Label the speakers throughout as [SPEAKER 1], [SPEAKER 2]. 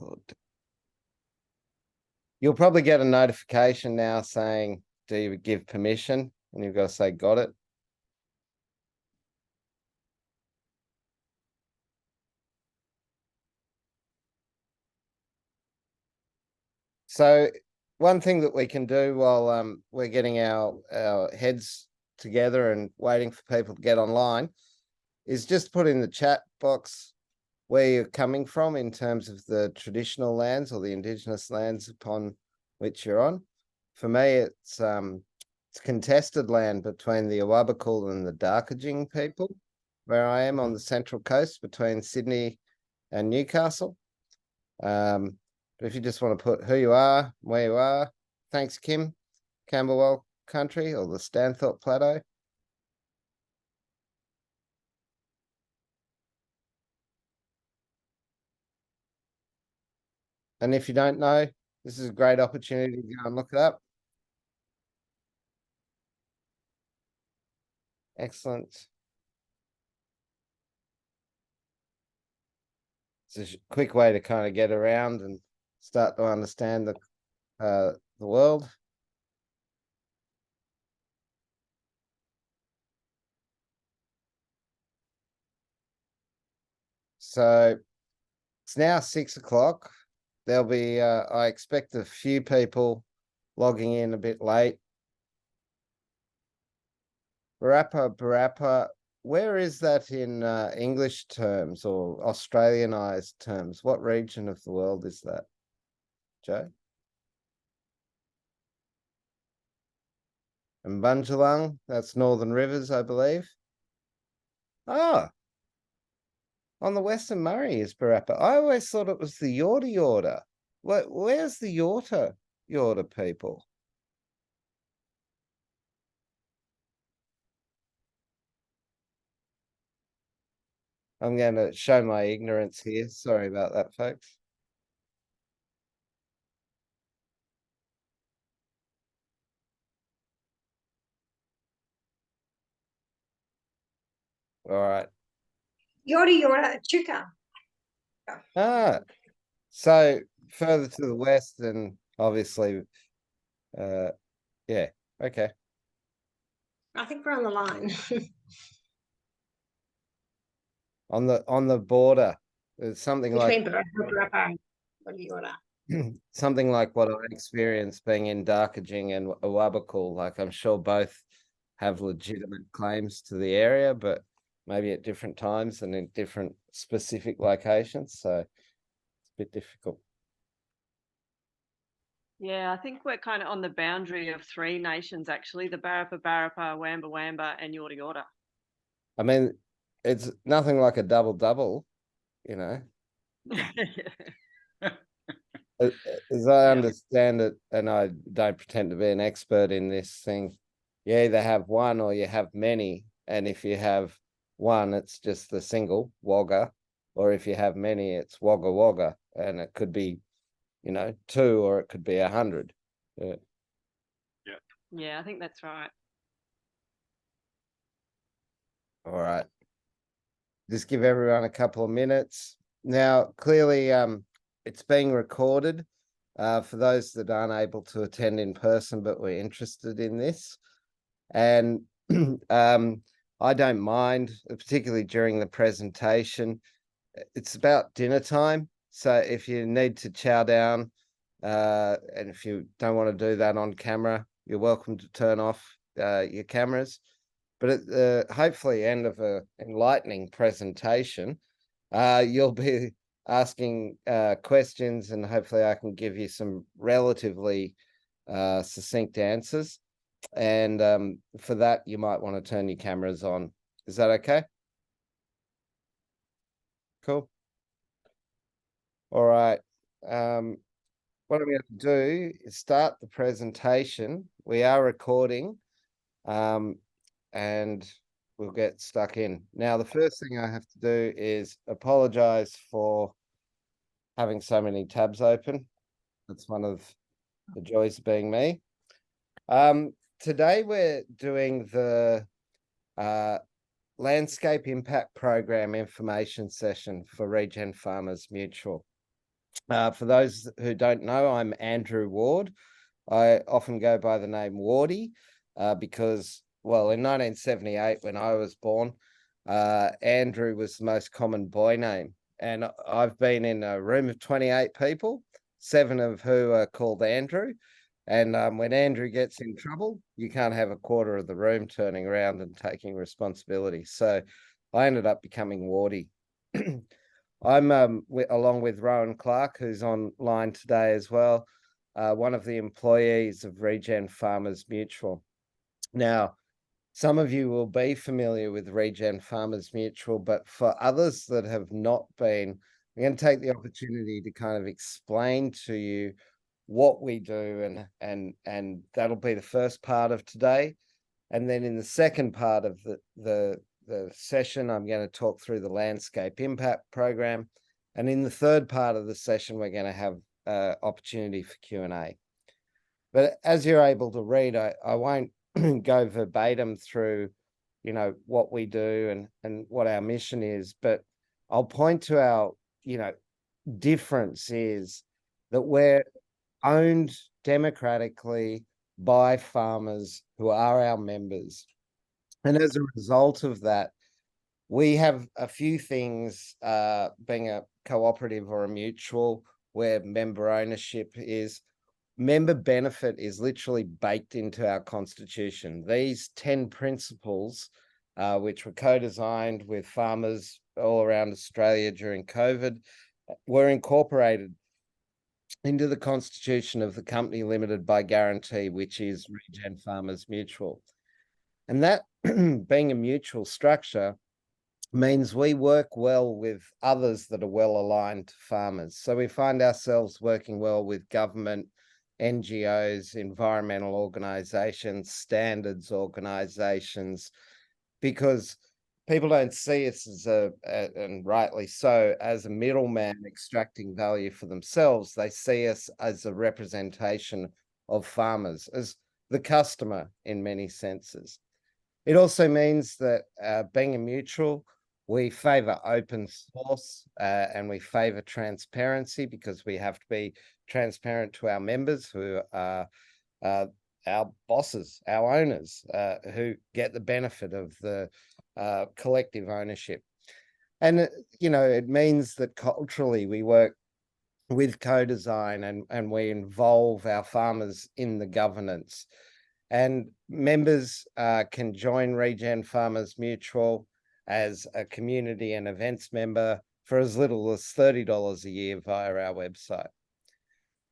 [SPEAKER 1] Good. You'll probably get a notification now saying, do you give permission? And you've got to say, got it. So one thing that we can do while we're getting our heads together and waiting for people to get online is just put in the chat box where you're coming from in terms of the traditional lands or the indigenous lands upon which you're on. For me, it's contested land between the Awabakal and the Darkajing people, where I am on the central coast between Sydney and Newcastle. But if you just want to put who you are, where you are, thanks, Kim, Camberwell Country or the Stanthorpe Plateau. And if you don't know, this is a great opportunity to go and look it up. Excellent. It's a quick way to kind of get around and start to understand the world. So it's now 6 o'clock. There'll be, I expect a few people logging in a bit late. Barappa, where is that in English terms or Australianized terms? What region of the world is that, Joe? And Bunjalung, that's Northern Rivers, I believe. Oh, on the Western Murray is Barappa. I always thought it was the Yorta. Where's the Yorta people? I'm going to show my ignorance here. Sorry about that, folks. All right.
[SPEAKER 2] Yorta, Chuka.
[SPEAKER 1] Ah, so further to the west, and obviously, yeah, okay.
[SPEAKER 2] I think we're on the line.
[SPEAKER 1] On the border, it's something like
[SPEAKER 2] Barappa and Yorta.
[SPEAKER 1] something like what I experienced being in Darkajing and Awabakal. Like I'm sure both have legitimate claims to the area, but maybe at different times and in different specific locations. So it's a bit difficult.
[SPEAKER 3] Yeah, I think we're kind of on the boundary of three nations, actually, the Barappa, Wamba Wamba, and Yorta Yorta.
[SPEAKER 1] I mean, it's nothing like a double, you know. As I understand it, and I don't pretend to be an expert in this thing, you either have one or you have many. And if you have one, it's just the single Wagga, or if you have many, it's Wagga Wagga, and it could be, you know, 2 or it could be 100. Yeah.
[SPEAKER 3] Yeah, I think that's right.
[SPEAKER 1] All right. Just give everyone a couple of minutes. Now, clearly, it's being recorded for those that aren't able to attend in person, but we're interested in this. And I don't mind, particularly during the presentation. It's about dinner time. So if you need to chow down, and if you don't want to do that on camera, you're welcome to turn off your cameras. But at the hopefully end of an enlightening presentation, you'll be asking questions, and hopefully I can give you some relatively succinct answers. And for that, you might want to turn your cameras on. Is that okay? Cool. All right. What I'm going to do is start the presentation. We are recording, and we'll get stuck in. Now, the first thing I have to do is apologize for having so many tabs open. That's one of the joys of being me. Today we're doing the Landscape Impact Program information session for Regen Farmers Mutual. For those who don't know, I'm Andrew Ward. I often go by the name Wardy because, well, in 1978, when I was born, Andrew was the most common boy name. And I've been in a room of 28 people, 7 of who are called Andrew. And when Andrew gets in trouble, you can't have a quarter of the room turning around and taking responsibility. So I ended up becoming Wardy. I'm along with Rowan Clark, who's online today as well, one of the employees of Regen Farmers Mutual. Now, some of you will be familiar with Regen Farmers Mutual, but for others that have not been, I'm going to take the opportunity to kind of explain to you what we do, and that'll be the first part of today. And then in the second part of the session, I'm going to talk through the landscape impact program. And in the third part of the session, we're going to have opportunity for Q&A. But as you're able to read, I won't go verbatim through, you know, what we do and what our mission is, but I'll point to our, you know, difference is that we're owned democratically by farmers who are our members. And as a result of that, we have a few things, being a cooperative or a mutual, where member ownership is. Member benefit is literally baked into our constitution. These 10 principles, which were co-designed with farmers all around Australia during COVID, were incorporated into the constitution of the company limited by guarantee, which is Regen Farmers Mutual. And that being a mutual structure means we work well with others that are well aligned to farmers. So we find ourselves working well with government, NGOs, environmental organizations, standards organizations, because people don't see us as and rightly so, as a middleman extracting value for themselves. They see us as a representation of farmers, as the customer in many senses. It also means that being a mutual, we favor open source and we favor transparency, because we have to be transparent to our members, who are our bosses, our owners, who get the benefit of the collective ownership. And, you know, it means that culturally we work with co-design and we involve our farmers in the governance. And members can join Regen Farmers Mutual as a community and events member for as little as $30 a year via our website.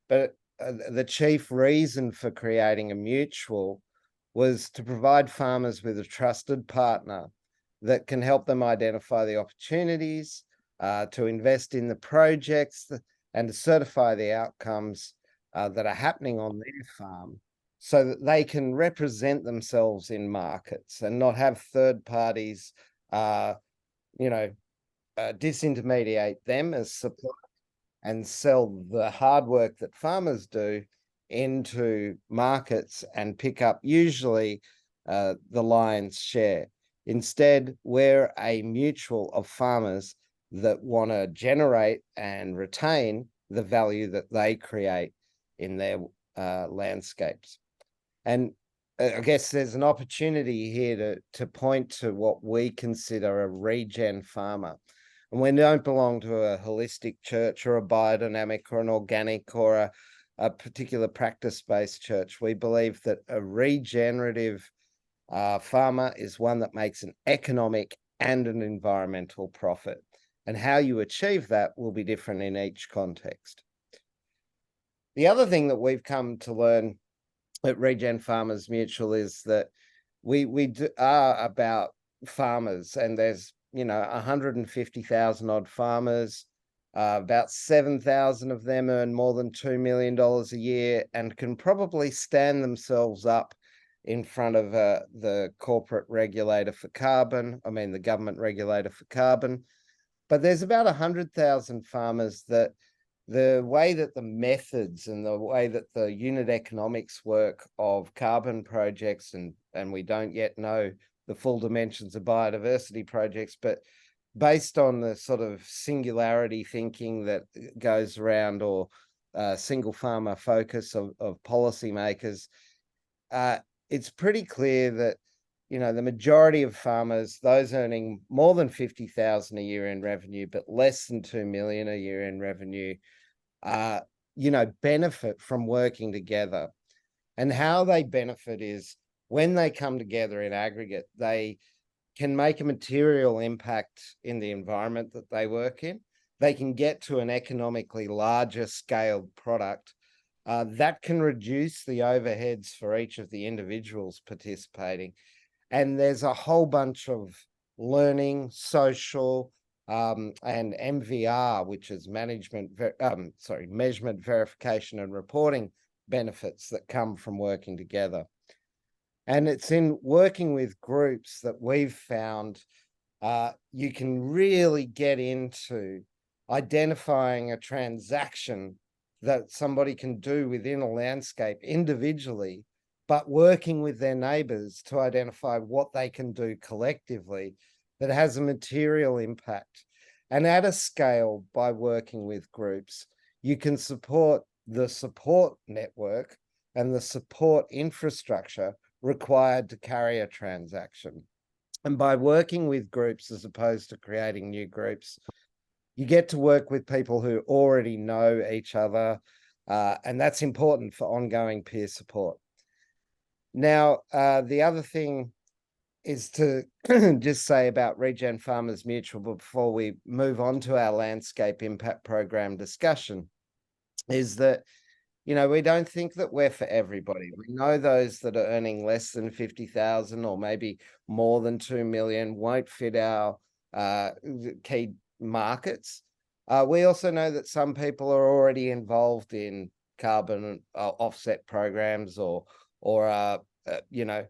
[SPEAKER 1] But the chief reason for creating a mutual was to provide farmers with a trusted partner that can help them identify the opportunities, to invest in the projects, and to certify the outcomes that are happening on their farm, so that they can represent themselves in markets and not have third parties, disintermediate them as supply and sell the hard work that farmers do into markets and pick up usually the lion's share. Instead, we're a mutual of farmers that want to generate and retain the value that they create in their landscapes. And I guess there's an opportunity here to point to what we consider a regen farmer. And we don't belong to a holistic church or a biodynamic or an organic or a particular practice-based church. We believe that a regenerative farmer is one that makes an economic and an environmental profit. And how you achieve that will be different in each context. The other thing that we've come to learn at Regen Farmers Mutual is that we are about farmers, and there's 150,000 odd farmers. About 7,000 of them earn more than $2 million a year and can probably stand themselves up in front of the corporate regulator for carbon. I mean, the government regulator for carbon. But there's about 100,000 farmers that the way that the methods and the way that the unit economics work of carbon projects, and we don't yet know the full dimensions of biodiversity projects, but based on the sort of singularity thinking that goes around, or single farmer focus of policymakers, it's pretty clear that, you know, the majority of farmers, those earning more than 50,000 a year in revenue, but less than 2 million a year in revenue, you know, benefit from working together. And how they benefit is when they come together in aggregate, they can make a material impact in the environment that they work in. They can get to an economically larger scaled product that can reduce the overheads for each of the individuals participating. And there's a whole bunch of learning, social, and MVR, which is measurement, verification, and reporting benefits that come from working together. And it's in working with groups that we've found you can really get into identifying a transaction that somebody can do within a landscape individually, but working with their neighbors to identify what they can do collectively that has a material impact. And at a scale, by working with groups, you can support the support network and the support infrastructure required to carry a transaction. And by working with groups as opposed to creating new groups, you get to work with people who already know each other, and that's important for ongoing peer support. Now, the other thing is to just say about Regen Farmers Mutual before we move on to our landscape impact program discussion, is that, you know, we don't think that we're for everybody. We know those that are earning less than 50,000 or maybe more than 2 million won't fit our key markets. We also know that some people are already involved in carbon offset programs or you know,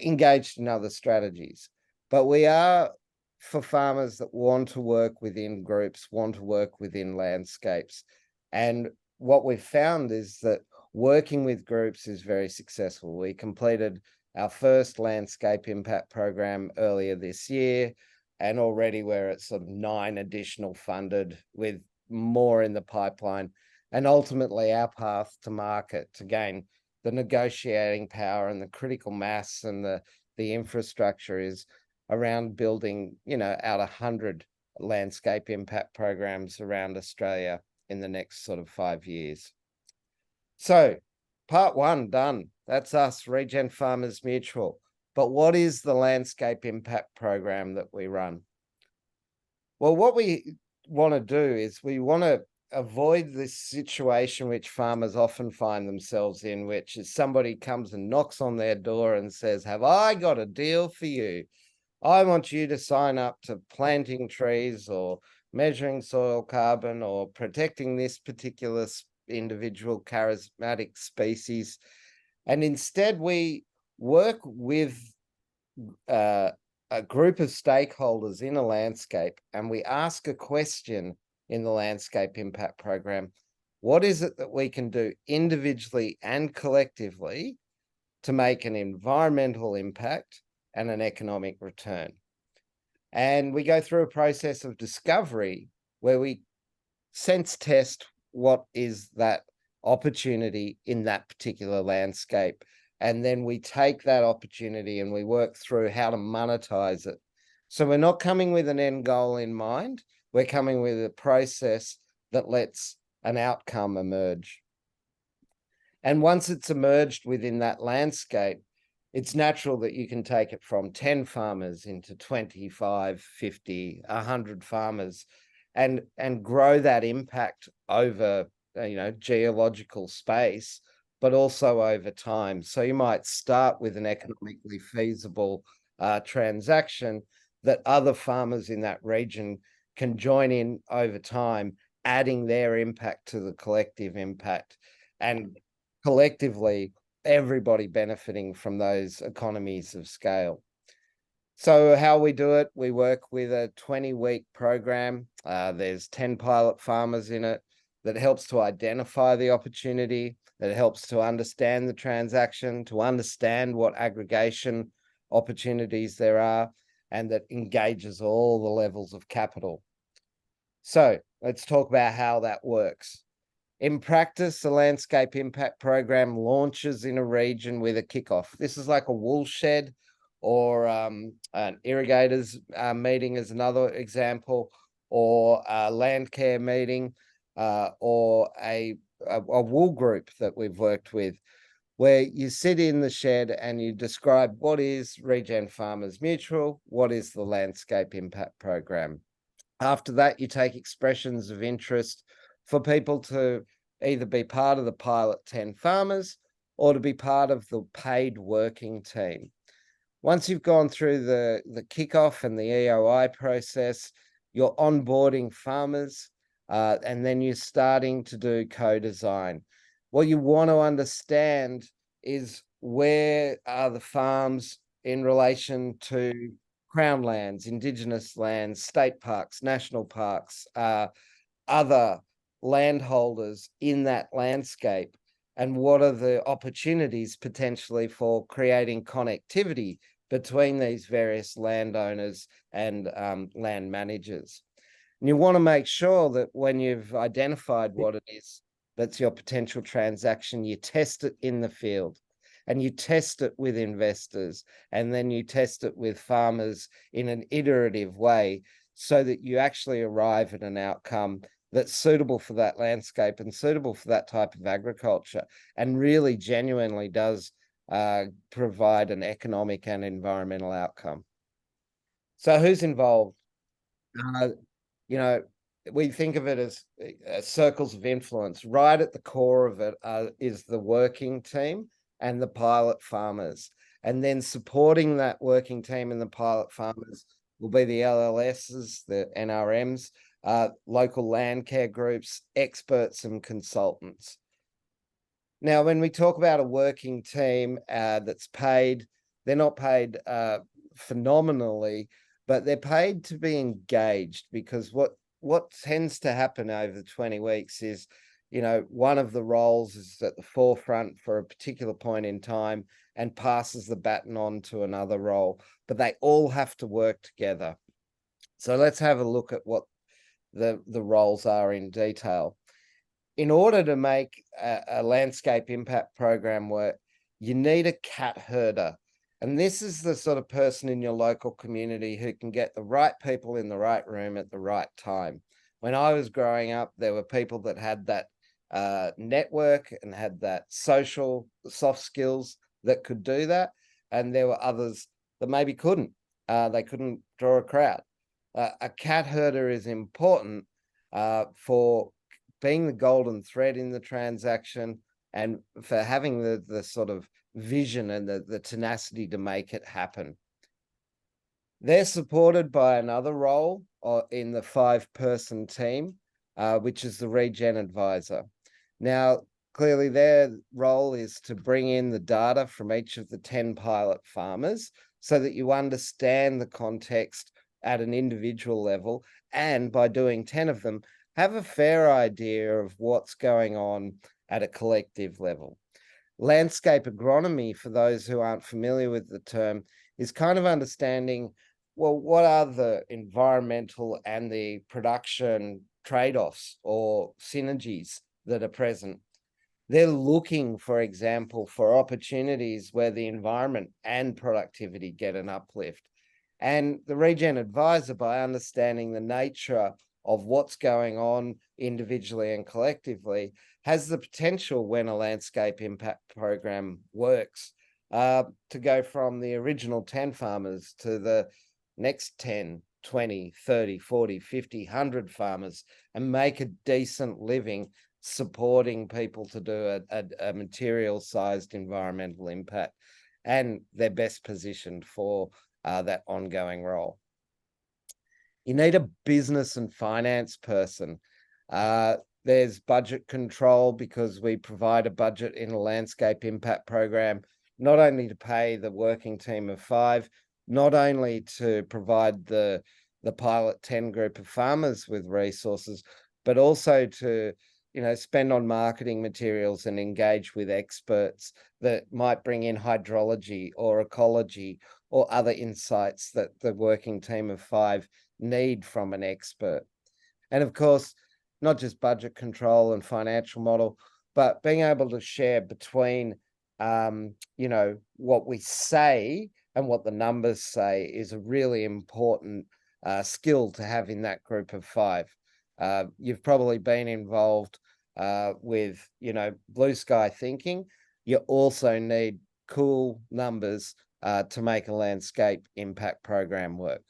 [SPEAKER 1] engaged in other strategies. But we are for farmers that want to work within groups, want to work within landscapes. And what we've found is that working with groups is very successful. We completed our first landscape impact program earlier this year, and already we're at sort of 9 additional funded, with more in the pipeline. And ultimately our path to market, to gain the negotiating power and the critical mass and the infrastructure, is around building, you know, out 100 landscape impact programs around Australia in the next sort of 5 years. So part 1 done. That's us, Regen Farmers Mutual. But what is the landscape impact program that we run? Well, what we want to do is we want to avoid this situation which farmers often find themselves in, which is somebody comes and knocks on their door and says, have I got a deal for you? I want you to sign up to planting trees or measuring soil carbon or protecting this particular individual charismatic species. And instead we work with a group of stakeholders in a landscape, and we ask a question in the landscape impact program. What is it that we can do individually and collectively to make an environmental impact and an economic return? And we go through a process of discovery where we sense test what is that opportunity in that particular landscape. And then we take that opportunity and we work through how to monetize it. So we're not coming with an end goal in mind. We're coming with a process that lets an outcome emerge. And once it's emerged within that landscape, it's natural that you can take it from 10 farmers into 25, 50, 100 farmers, and grow that impact over, you know, geological space, but also over time. So you might start with an economically feasible transaction that other farmers in that region can join in over time, adding their impact to the collective impact, and collectively everybody benefiting from those economies of scale. So how we do it, we work with a 20-week program. There's 10 pilot farmers in it. That helps to identify the opportunity, that helps to understand the transaction, to understand what aggregation opportunities there are. and that engages all the levels of capital. So let's talk about how that works. In practice, the landscape impact program launches in a region with a kickoff. This is like a wool shed or an irrigators meeting is another example, or a land care meeting, or a wool group that we've worked with, where you sit in the shed and you describe what is Regen Farmers Mutual, what is the landscape impact program. After that, you take expressions of interest for people to either be part of the pilot 10 farmers or to be part of the paid working team. Once you've gone through the kickoff and the EOI process, you're onboarding farmers, and then you're starting to do co-design. What you want to understand is where are the farms in relation to Crown lands, Indigenous lands, state parks, national parks, other landholders in that landscape, and what are the opportunities potentially for creating connectivity between these various landowners and land managers. And you want to make sure that when you've identified what it is that's your potential transaction, you test it in the field. And you test it with investors, and then you test it with farmers in an iterative way so that you actually arrive at an outcome that's suitable for that landscape and suitable for that type of agriculture, and really genuinely does provide an economic and environmental outcome. So who's involved? You know, we think of it as circles of influence. Right at the core of it is the working team and the pilot farmers. And then supporting that working team and the pilot farmers will be the LLSs, the NRMs, local land care groups, experts and consultants. Now, when we talk about a working team that's paid, they're not paid phenomenally, but they're paid to be engaged, because what tends to happen over the 20 weeks is, one of the roles is at the forefront for a particular point in time and passes the baton on to another role, but they all have to work together. So let's have a look at what the roles are in detail. In order to make a landscape impact program work, you need a cat herder. And this is the sort of person in your local community who can get the right people in the right room at the right time. When I was growing up, there were people that had that network and had that social soft skills that could do that. And there were others that maybe couldn't. They couldn't draw a crowd. A cat herder is important for being the golden thread in the transaction, and for having the sort of vision and the tenacity to make it happen. They're supported by another role in the 5-person team, which is the Regen advisor. Now, clearly their role is to bring in the data from each of the 10 pilot farmers so that you understand the context at an individual level, and by doing 10 of them, have a fair idea of what's going on at a collective level. Landscape agronomy, for those who aren't familiar with the term, is kind of understanding, well, what are the environmental and the production trade-offs or synergies that are present. They're looking, for example, for opportunities where the environment and productivity get an uplift. And the Regen advisor, by understanding the nature of what's going on individually and collectively, has the potential, when a landscape impact program works, to go from the original 10 farmers to the next 10, 20, 30, 40, 50, 100 farmers, and make a decent living supporting people to do a material-sized environmental impact. And they're best positioned for that ongoing role. You need a business and finance person. There's budget control, because we provide a budget in a landscape impact program, not only to pay the working team of 5, not only to provide the pilot 10 group of farmers with resources, but also to spend on marketing materials and engage with experts that might bring in hydrology or ecology or other insights that the working team of 5 need from an expert. And of course, not just budget control and financial model, but being able to share between, what we say and what the numbers say is a really important skill to have in that group of 5. You've probably been involved with, blue sky thinking. You also need cool numbers to make a landscape impact program work.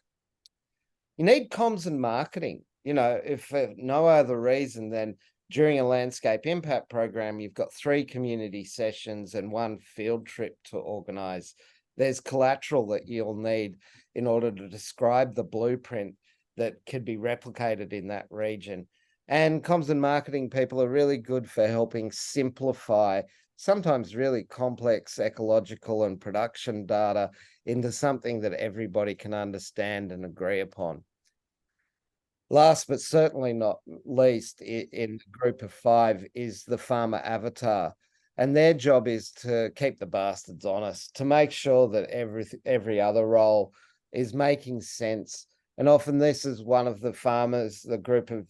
[SPEAKER 1] You need comms and marketing, if for no other reason than during a landscape impact program, you've got 3 community sessions and 1 field trip to organize. There's collateral that you'll need in order to describe the blueprint that could be replicated in that region. And comms and marketing people are really good for helping simplify sometimes really complex ecological and production data into something that everybody can understand and agree upon. Last but certainly not least, in the group of 5 is the farmer avatar. And their job is to keep the bastards honest, to make sure that every other role is making sense. And often this is one of the farmers, the group of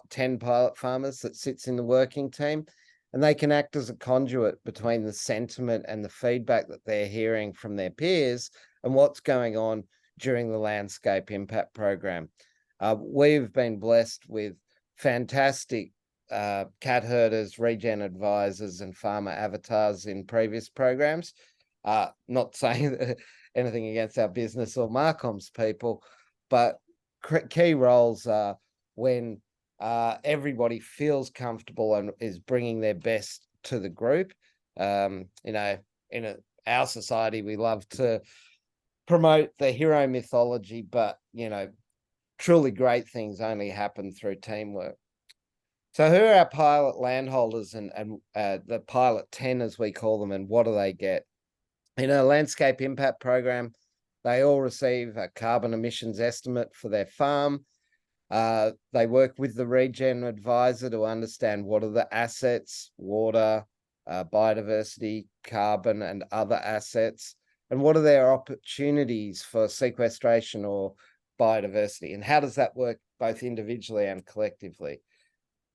[SPEAKER 1] 10 pilot farmers that sits in the working team, and they can act as a conduit between the sentiment and the feedback that they're hearing from their peers and what's going on during the landscape impact program. We've been blessed with fantastic cat herders, regen advisors, and farmer avatars in previous programs. Not saying anything against our business or Marcom's people, but key roles are when everybody feels comfortable and is bringing their best to the group. In our society, we love to promote the hero mythology, but truly great things only happen through teamwork. So who are our pilot landholders and the pilot 10, as we call them, and what do they get? In a landscape impact program, they all receive a carbon emissions estimate for their farm. They work with the Regen advisor to understand what are the assets, water, biodiversity, carbon, and other assets, and what are their opportunities for sequestration or biodiversity, and how does that work both individually and collectively.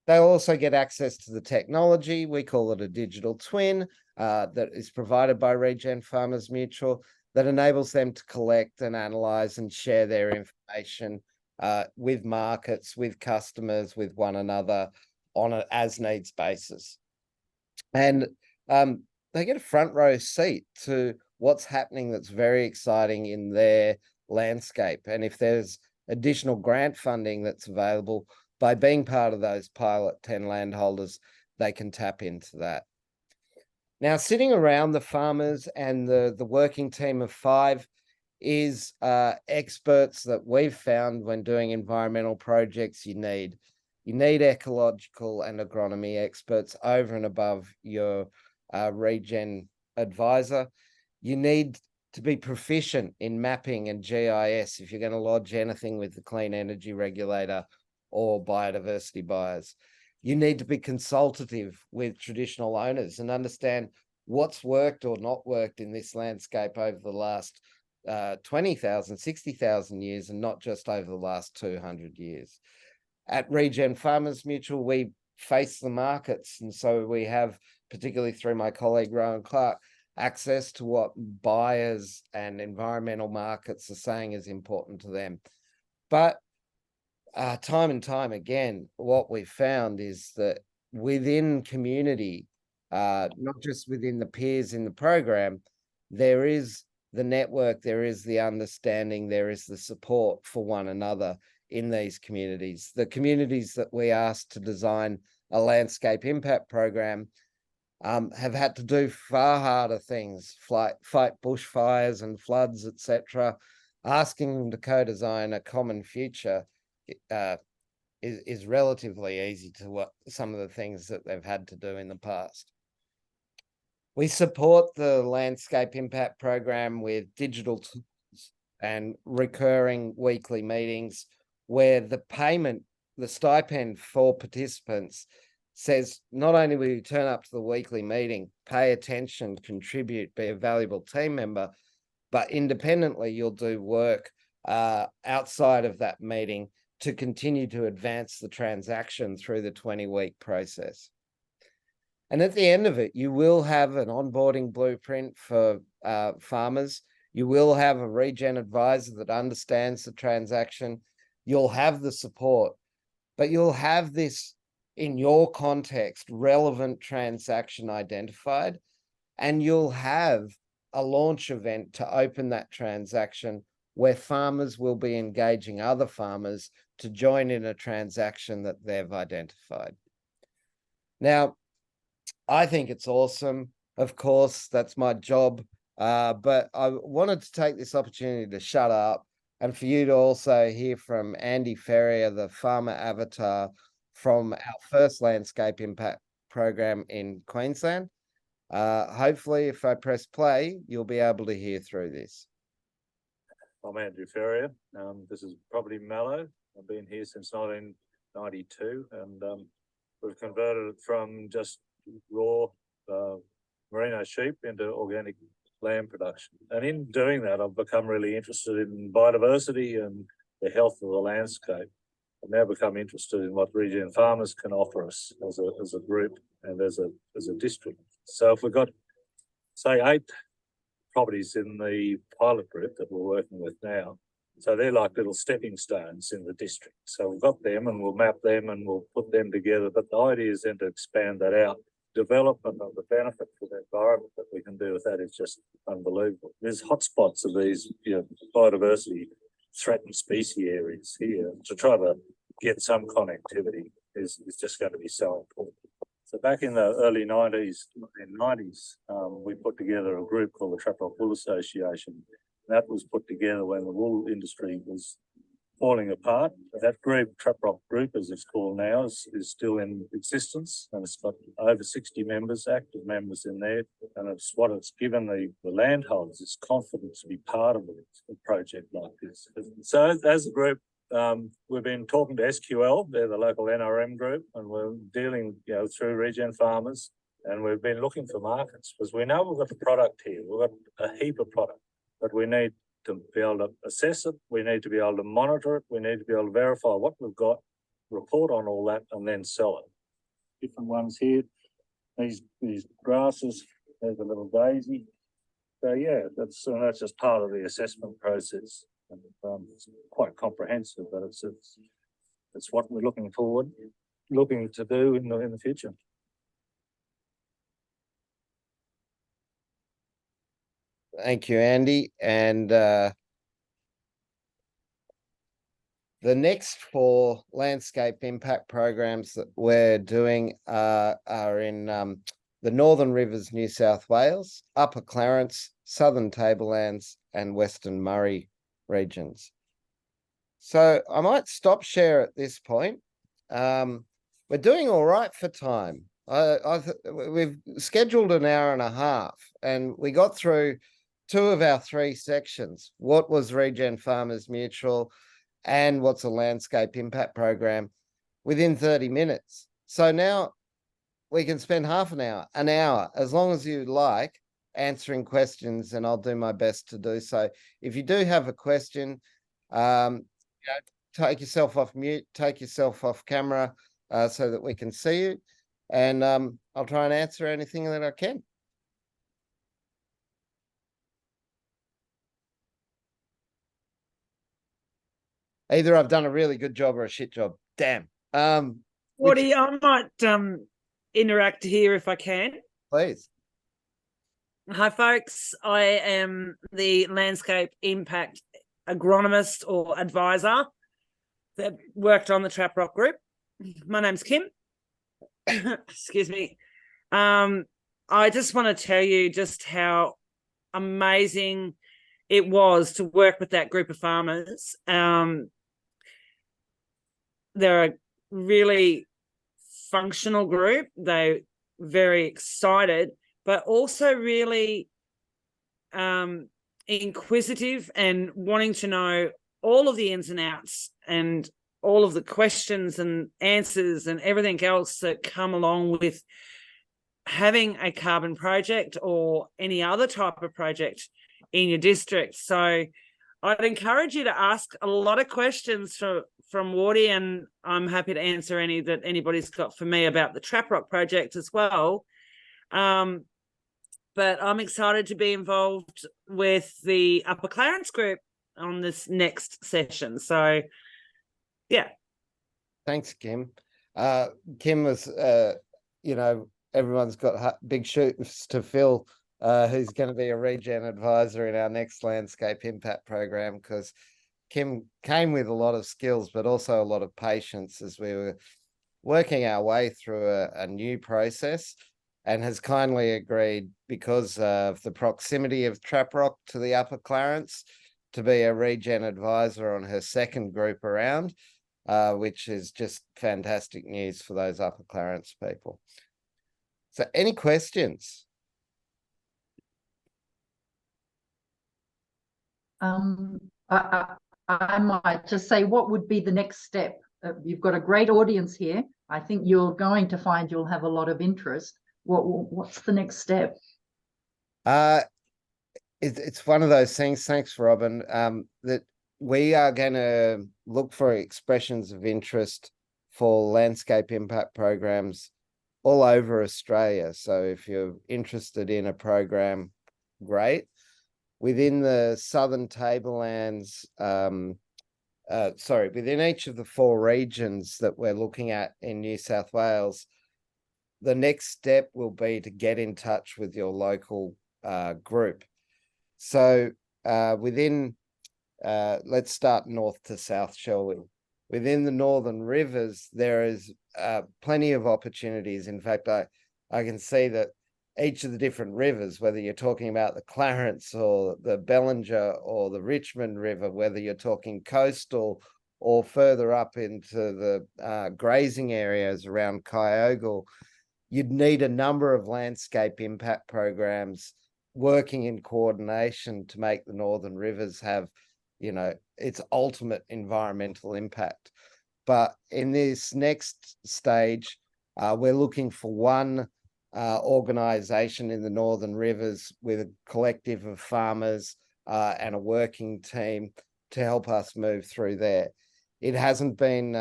[SPEAKER 1] They'll also get access to the technology. We call it a digital twin that is provided by Regen Farmers Mutual that enables them to collect and analyze and share their information with markets, with customers, with one another on an as needs basis. And they get a front row seat to what's happening that's very exciting in their landscape. And if there's additional grant funding that's available, by being part of those pilot 10 landholders, they can tap into that. Now, sitting around the farmers and the working team of 5 is experts that we've found when doing environmental projects. You need ecological and agronomy experts over and above your regen advisor. You need to be proficient in mapping and GIS if you're going to lodge anything with the Clean Energy Regulator or biodiversity buyers. You need to be consultative with traditional owners and understand what's worked or not worked in this landscape over the last 20,000, 60,000 years, and not just over the last 200 years. At Regen Farmers Mutual, we face the markets, and so we have, particularly through my colleague Rowan Clark, access to what buyers and environmental markets are saying is important to them. But time and time again, what we've found is that within community, not just within the peers in the program, there is the network, there is the understanding, there is the support for one another in these communities. The communities that we asked to design a landscape impact program have had to do far harder things, fight bushfires and floods, etc. Asking them to co-design a common future is relatively easy to what some of the things that they've had to do in the past. We support the landscape impact program with digital tools and recurring weekly meetings where the payment, the stipend for participants says not only will you turn up to the weekly meeting, pay attention, contribute, be a valuable team member, but independently you'll do work outside of that meeting to continue to advance the transaction through the 20-week process. And at the end of it, you will have an onboarding blueprint for farmers. You will have a Regen advisor that understands the transaction. You'll have the support, but you'll have this in your context, relevant transaction identified, and you'll have a launch event to open that transaction where farmers will be engaging other farmers to join in a transaction that they've identified. Now, I think it's awesome. Of course, that's my job. But I wanted to take this opportunity to shut up and for you to also hear from Andy Ferrier, the farmer avatar from our first landscape impact program in Queensland. Hopefully, if I press play, you'll be able to hear through this.
[SPEAKER 4] I'm Andrew Ferrier. This is Property Mallow. I've been here since 1992, and we've converted it from just raw merino sheep into organic lamb production. And in doing that, I've become really interested in biodiversity and the health of the landscape. I've now become interested in what Regen farmers can offer us as a group and as a district. So if we've got, say, 8 properties in the pilot group that we're working with now, so they're like little stepping stones in the district. So we've got them and we'll map them and we'll put them together. But the idea is then to expand that out. Development of the benefit for the environment that we can do with that is just unbelievable. There's hotspots of these, biodiversity threatened species areas here. To try to get some connectivity is just going to be so important. So back in the early 90s, we put together a group called the Trap Rock Wool Association. That was put together when the wool industry was falling apart. That group, Trap Rock Group, as it's called now, is still in existence, and it's got over 60 members, active members in there, and it's what it's given the landholders is confidence to be part of a project like this. So as a group, we've been talking to SQL, they're the local NRM group, and we're dealing, through Regen farmers, and we've been looking for markets because we know we've got the product here, we've got a heap of product, but we need to be able to assess it, we need to be able to monitor it, we need to be able to verify what we've got, report on all that, and then sell it. Different ones here, these grasses, there's a little daisy. So yeah, that's just part of the assessment process. And, it's quite comprehensive, but it's what we're looking to do in the future.
[SPEAKER 1] Thank you, Andy. And the next 4 landscape impact programs that we're doing are in the Northern Rivers, New South Wales, Upper Clarence, Southern Tablelands, and Western Murray regions. So I might stop share at this point. We're doing all right for time. We've scheduled an hour and a half, and we got through 2 of our 3 sections. What was Regen Farmers Mutual and what's a landscape impact program within 30 minutes. So now we can spend half an hour, as long as you like, answering questions, and I'll do my best to do so. If you do have a question, take yourself off mute, take yourself off camera so that we can see you, and I'll try and answer anything that I can. Either I've done a really good job or a shit job. Damn.
[SPEAKER 5] Woody, I might interact here if I can.
[SPEAKER 1] Please.
[SPEAKER 5] Hi, folks. I am the landscape impact agronomist or advisor that worked on the Trap Rock group. My name's Kim. Excuse me. I just want to tell you just how amazing it was to work with that group of farmers. They're a really functional group. They're very excited, but also really inquisitive and wanting to know all of the ins and outs and all of the questions and answers and everything else that come along with having a carbon project or any other type of project in your district. So I'd encourage you to ask a lot of questions from Wardy, and I'm happy to answer any that anybody's got for me about the Trap Rock project as well. But I'm excited to be involved with the Upper Clarence group on this next session. So, yeah.
[SPEAKER 1] Thanks, Kim. Kim was, everyone's got big shoes to fill. Who's going to be a Regen advisor in our next landscape impact program, because Kim came with a lot of skills, but also a lot of patience as we were working our way through a new process, and has kindly agreed, because of the proximity of Trap Rock to the Upper Clarence, to be a Regen advisor on her second group around, which is just fantastic news for those Upper Clarence people. So any questions?
[SPEAKER 6] I might just say, what would be the next step? You've got a great audience here. I think you're going to find you'll have a lot of interest. What's the next step?
[SPEAKER 1] It's one of those things, thanks, Robin, that we are going to look for expressions of interest for landscape impact programs all over Australia. So if you're interested in a program, great. Within the Southern Tablelands, within each of the 4 regions that we're looking at in New South Wales, the next step will be to get in touch with your local group. So let's start north to south, shall we? Within the Northern Rivers, there is plenty of opportunities. In fact, I can see that each of the different rivers, whether you're talking about the Clarence or the Bellinger or the Richmond River, whether you're talking coastal or further up into the grazing areas around Kyogle, you'd need a number of landscape impact programs working in coordination to make the Northern Rivers have, its ultimate environmental impact. But in this next stage, we're looking for one organisation in the Northern Rivers with a collective of farmers and a working team to help us move through there. It hasn't been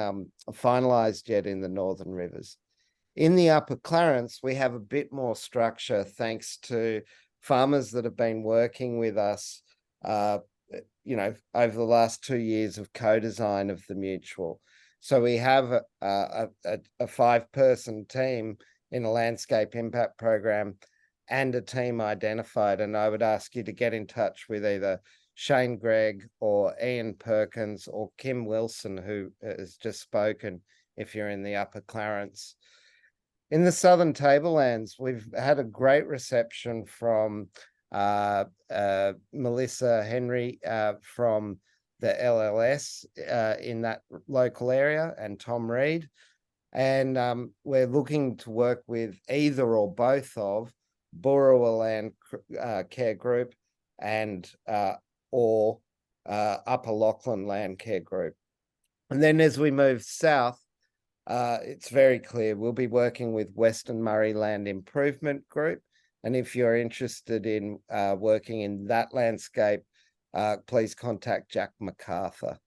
[SPEAKER 1] finalised yet in the Northern Rivers. In the Upper Clarence, we have a bit more structure thanks to farmers that have been working with us, over the last 2 years of co-design of the mutual. So we have a 5-person team in a landscape impact program and a team identified. And I would ask you to get in touch with either Shane Gregg or Ian Perkins or Kim Wilson, who has just spoken, if you're in the Upper Clarence. In the Southern Tablelands, we've had a great reception from Melissa Henry from the LLS in that local area, and Tom Reed. And we're looking to work with either or both of Boorowa Land Care Group and or Upper Lachlan Land Care Group. And then as we move south, it's very clear we'll be working with Western Murray Land Improvement Group. And if you're interested in working in that landscape, please contact Jack MacArthur.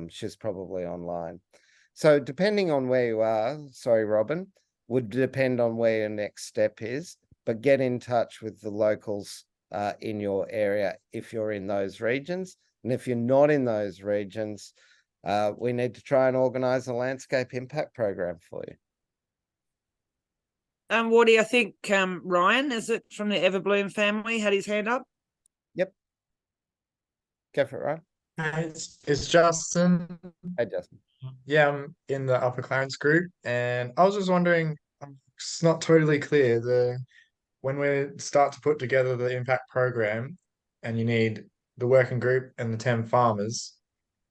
[SPEAKER 1] She's probably online. So depending on where you are, sorry, Robin, would depend on where your next step is, but get in touch with the locals in your area if you're in those regions. And if you're not in those regions, we need to try and organise a landscape impact program for you.
[SPEAKER 5] Wardy, I think Ryan, is it from the Everbloom family, had his hand up?
[SPEAKER 1] Yep. Go for it, Ryan.
[SPEAKER 7] It's Justin.
[SPEAKER 1] Hey, Justin.
[SPEAKER 7] Yeah, I'm in the Upper Clarence group, and I was just wondering, it's not totally clear when we start to put together the impact program, and you need the working group and the 10 farmers.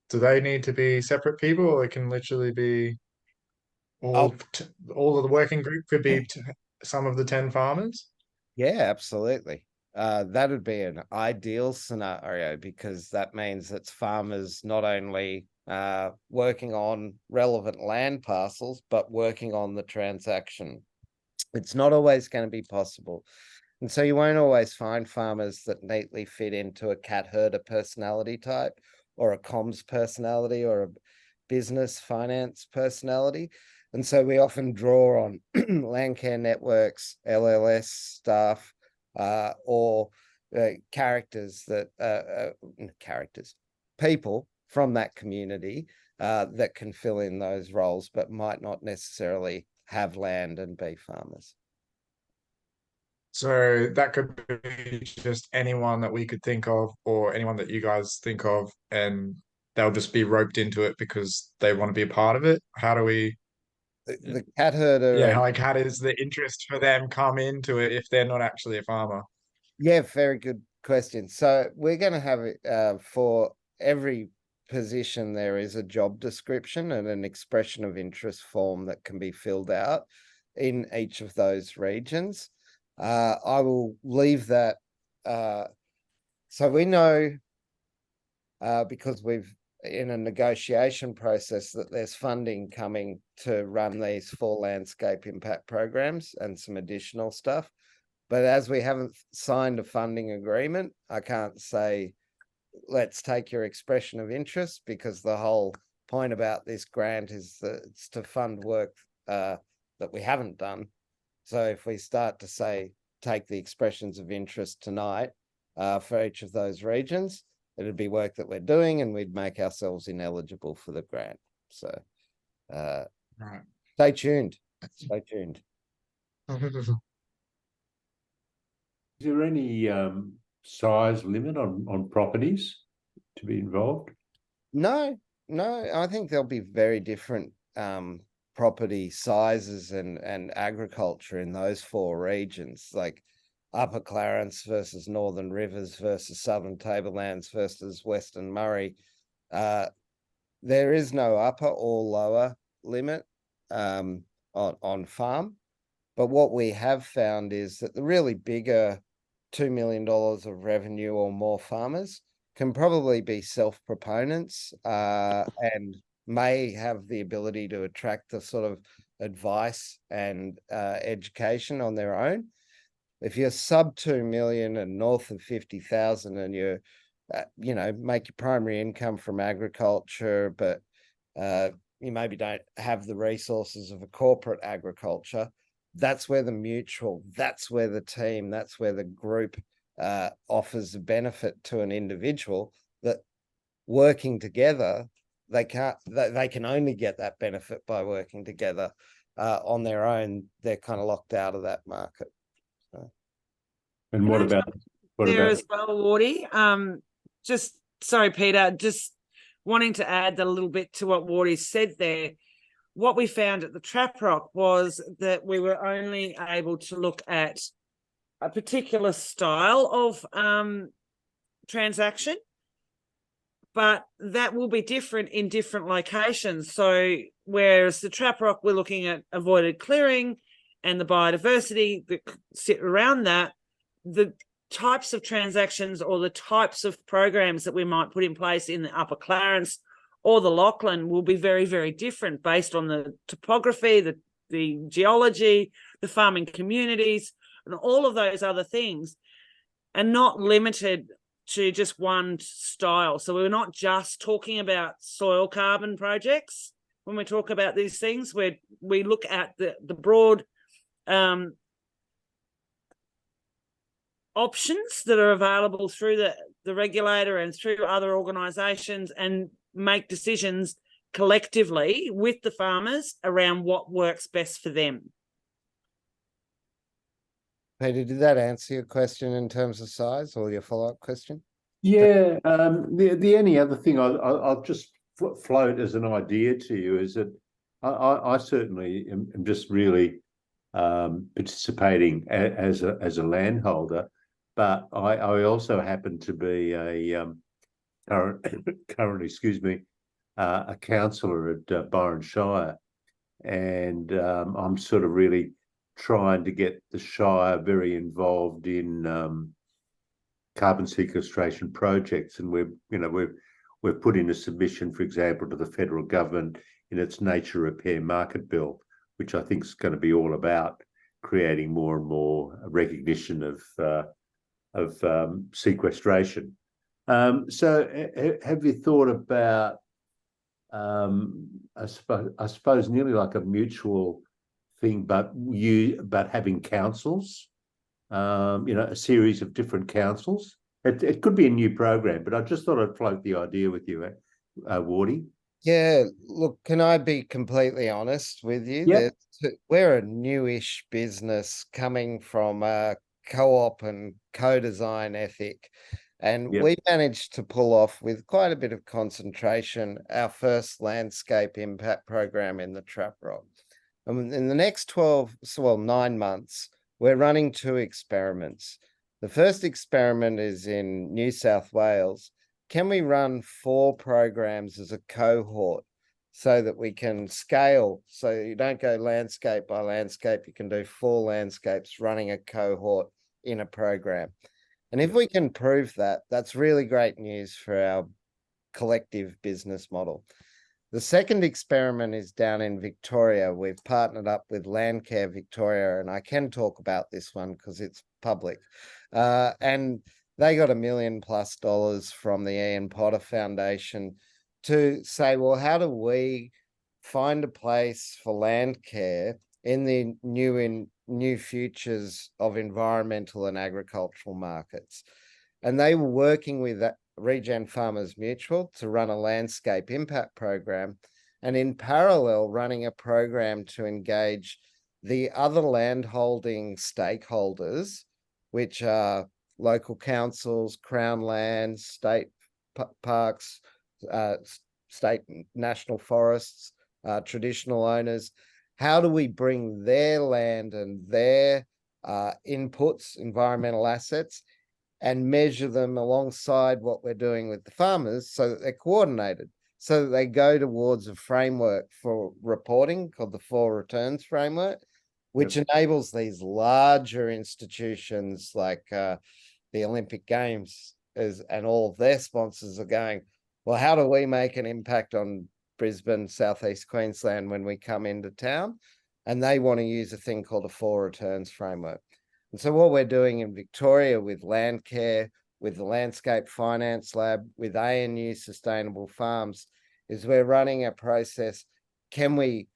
[SPEAKER 7] Do they need to be separate people, or it can literally be all of the working group could be some of the 10 farmers?
[SPEAKER 1] Yeah, absolutely. That would be an ideal scenario, because that means it's farmers not only working on relevant land parcels, but working on the transaction. It's not always going to be possible. And so you won't always find farmers that neatly fit into a cat herder personality type, or a comms personality, or a business finance personality. And so we often draw on land care networks, LLS staff, or people from that community that can fill in those roles, but might not necessarily have land and be farmers.
[SPEAKER 7] So that could be just anyone that we could think of, or anyone that you guys think of, and they'll just be roped into it because they want to be a part of it. How do we?
[SPEAKER 1] The cat herder.
[SPEAKER 7] Yeah, like how does the interest for them come into it if they're not actually a farmer?
[SPEAKER 1] Yeah, very good question. So we're going to have it for every position. There is a job description and an expression of interest form that can be filled out in each of those regions. I will leave that. So we know because we've in a negotiation process that there's funding coming to run these 4 landscape impact programs and some additional stuff. But as we haven't signed a funding agreement, I can't say, let's take your expression of interest, because the whole point about this grant is that it's to fund work that we haven't done. So if we start to say, take the expressions of interest tonight for each of those regions, it'd be work that we're doing and we'd make ourselves ineligible for the grant. So
[SPEAKER 7] Right.
[SPEAKER 1] stay tuned. Stay tuned.
[SPEAKER 8] Is there any size limit on properties to be involved?
[SPEAKER 1] No, I think there'll be very different property sizes and agriculture in those 4 regions, like Upper Clarence versus Northern Rivers versus Southern Tablelands versus Western Murray. There is no upper or lower limit on farm. But what we have found is that the really bigger $2 million of revenue or more farmers can probably be self-proponents and may have the ability to attract the sort of advice and education on their own. If you're sub 2 million and north of 50,000 and you're, make your primary income from agriculture, but you maybe don't have the resources of a corporate agriculture, that's where the mutual, that's where the team, that's where the group offers a benefit to an individual, that working together, they can only get that benefit by working together. On their own, they're kind of locked out of that market. So.
[SPEAKER 8] And what about
[SPEAKER 5] as well, Wardy? Just sorry, Peter, just wanting to add a little bit to what Wardy said there. What we found at the Trap Rock was that we were only able to look at a particular style of transaction, but that will be different in different locations. So whereas the Trap Rock, we're looking at avoided clearing and the biodiversity that sit around that, the types of transactions or the types of programs that we might put in place in the Upper Clarence or the Lachlan will be very, very different based on the topography, the geology, the farming communities, and all of those other things, and not limited to just one style. So we're not just talking about soil carbon projects when we talk about these things, where we look at the broad options that are available through the regulator and through other organisations, and make decisions collectively with the farmers around what works best for them.
[SPEAKER 1] Peter, did that answer your question in terms of size, or your follow-up question?
[SPEAKER 8] Yeah, the only other thing I'll just float as an idea to you is that I certainly am just really participating as a landholder, but I also happen to be a currently, excuse me, a councillor at Byron Shire, and I'm sort of really trying to get the Shire very involved in carbon sequestration projects, and we've we've put in a submission, for example, to the federal government in its nature repair market bill, which I think is going to be all about creating more and more recognition of sequestration. So have you thought about, I suppose nearly like a mutual thing, but having councils, a series of different councils? It could be a new program, but I just thought I'd float the idea with you, Wardy.
[SPEAKER 1] Yeah, look, can I be completely honest with you?
[SPEAKER 8] Yep.
[SPEAKER 1] We're a newish business coming from a co-op and co-design ethic. And
[SPEAKER 8] Yep.
[SPEAKER 1] we managed to pull off with quite a bit of concentration our first landscape impact program in the Trap Rock. And in the next 9 months, we're running 2 experiments. The first experiment is in New South Wales. Can we run 4 programs as a cohort so that we can scale? So you don't go landscape by landscape, you can do 4 landscapes running a cohort in a program. And if we can prove that, that's really great news for our collective business model. The second experiment is down in Victoria. We've partnered up with Landcare Victoria, and I can talk about this one because it's public. And they got $1 million+ from the Ian Potter Foundation to say, well, how do we find a place for land care in the new futures of environmental and agricultural markets? And they were working with Regen Farmers Mutual to run a landscape impact program, and in parallel running a program to engage the other landholding stakeholders, which are local councils, Crown lands, state parks, state national forests, traditional owners. How do we bring their land and their inputs, environmental assets, and measure them alongside what we're doing with the farmers so that they're coordinated, so that they go towards a framework for reporting called the 4 Returns Framework, which enables these larger institutions like the Olympic Games and all of their sponsors are going, well, how do we make an impact on Brisbane, Southeast Queensland when we come into town? And they want to use a thing called a 4 Returns Framework. And so what we're doing in Victoria with Landcare, with the Landscape Finance Lab, with ANU Sustainable Farms, is we're running a process. Can we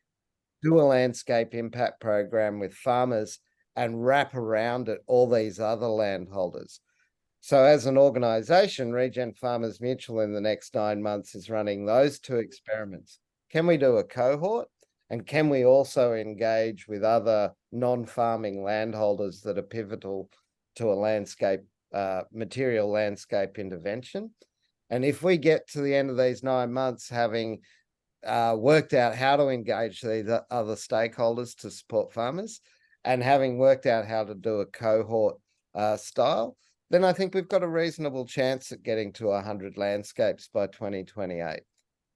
[SPEAKER 1] do a landscape impact program with farmers and wrap around it all these other landholders? So as an organization, Regen Farmers Mutual in the next 9 months is running those 2 experiments. Can we do a cohort? And can we also engage with other non-farming landholders that are pivotal to a landscape, material landscape intervention? And if we get to the end of these 9 months having worked out how to engage these other stakeholders to support farmers, and having worked out how to do a cohort style, then I think we've got a reasonable chance at getting to 100 landscapes by 2028.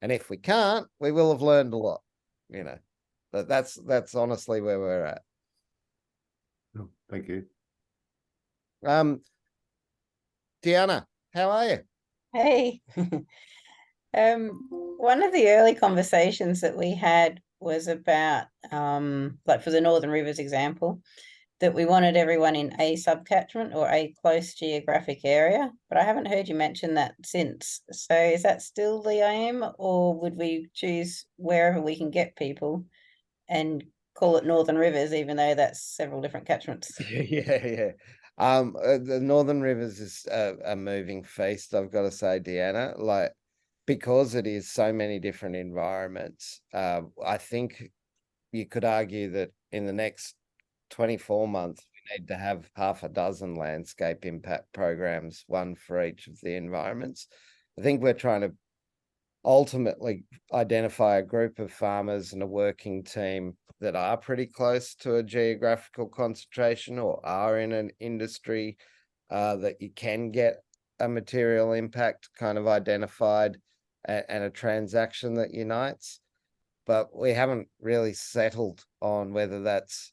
[SPEAKER 1] And if we can't, we will have learned a lot. But that's honestly where we're at.
[SPEAKER 8] Oh, thank you.
[SPEAKER 1] Deanna, how are you?
[SPEAKER 9] Hey. One of the early conversations that we had was about, like for the Northern Rivers example, that we wanted everyone in a subcatchment or a close geographic area, but I haven't heard you mention that since. So is that still the aim, or would we choose wherever we can get people and call it Northern Rivers, even though that's several different catchments?
[SPEAKER 1] Yeah. The Northern Rivers is a moving feast, I've got to say, Deanna, because it is so many different environments. I think you could argue that in the next 24 months, we need to have 6 landscape impact programs, 1 for each of the environments. I think we're trying to ultimately identify a group of farmers and a working team that are pretty close to a geographical concentration or are in an industry that you can get a material impact kind of identified and a transaction that unites. But we haven't really settled on whether that's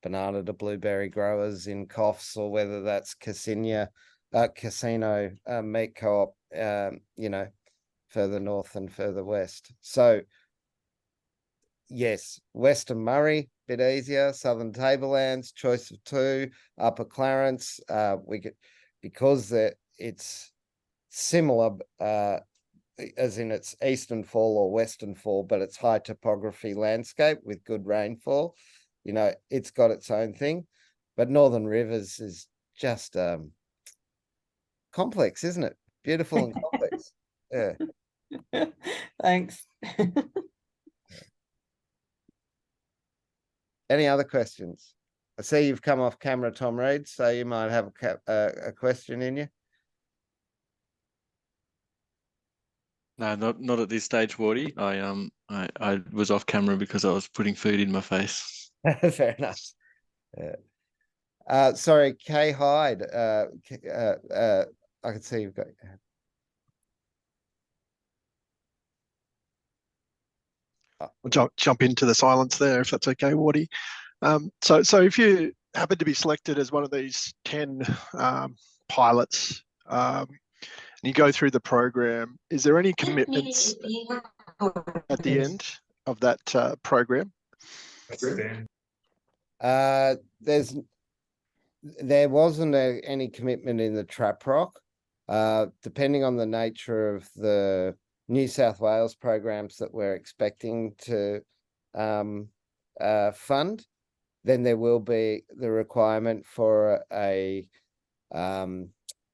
[SPEAKER 1] banana to blueberry growers in Coffs or whether that's Casino Meat Co-op, further north and further west. So yes, Western Murray, bit easier, Southern Tablelands, choice of 2, Upper Clarence, because it's similar, as in it's eastern fall or western fall, but it's high topography landscape with good rainfall. You know, it's got its own thing, but Northern Rivers is just complex, isn't it? Beautiful and complex. Yeah.
[SPEAKER 9] Thanks.
[SPEAKER 1] Any other questions? I see you've come off camera, Tom Reed, so you might have a question in you.
[SPEAKER 10] No, not at this stage, Wardy. I was off camera because I was putting food in my face.
[SPEAKER 1] Fair enough. Yeah. Sorry, Kay Hyde. I can see you've got.
[SPEAKER 11] I'll jump into the silence there if that's okay, Wardy. So if you happen to be selected as one of these 10 pilots, and you go through the program, is there any commitments at the end of that program?
[SPEAKER 1] There wasn't any commitment in the trap rock. Depending on the nature of the New South Wales programs that we're expecting to fund, then there will be the requirement for a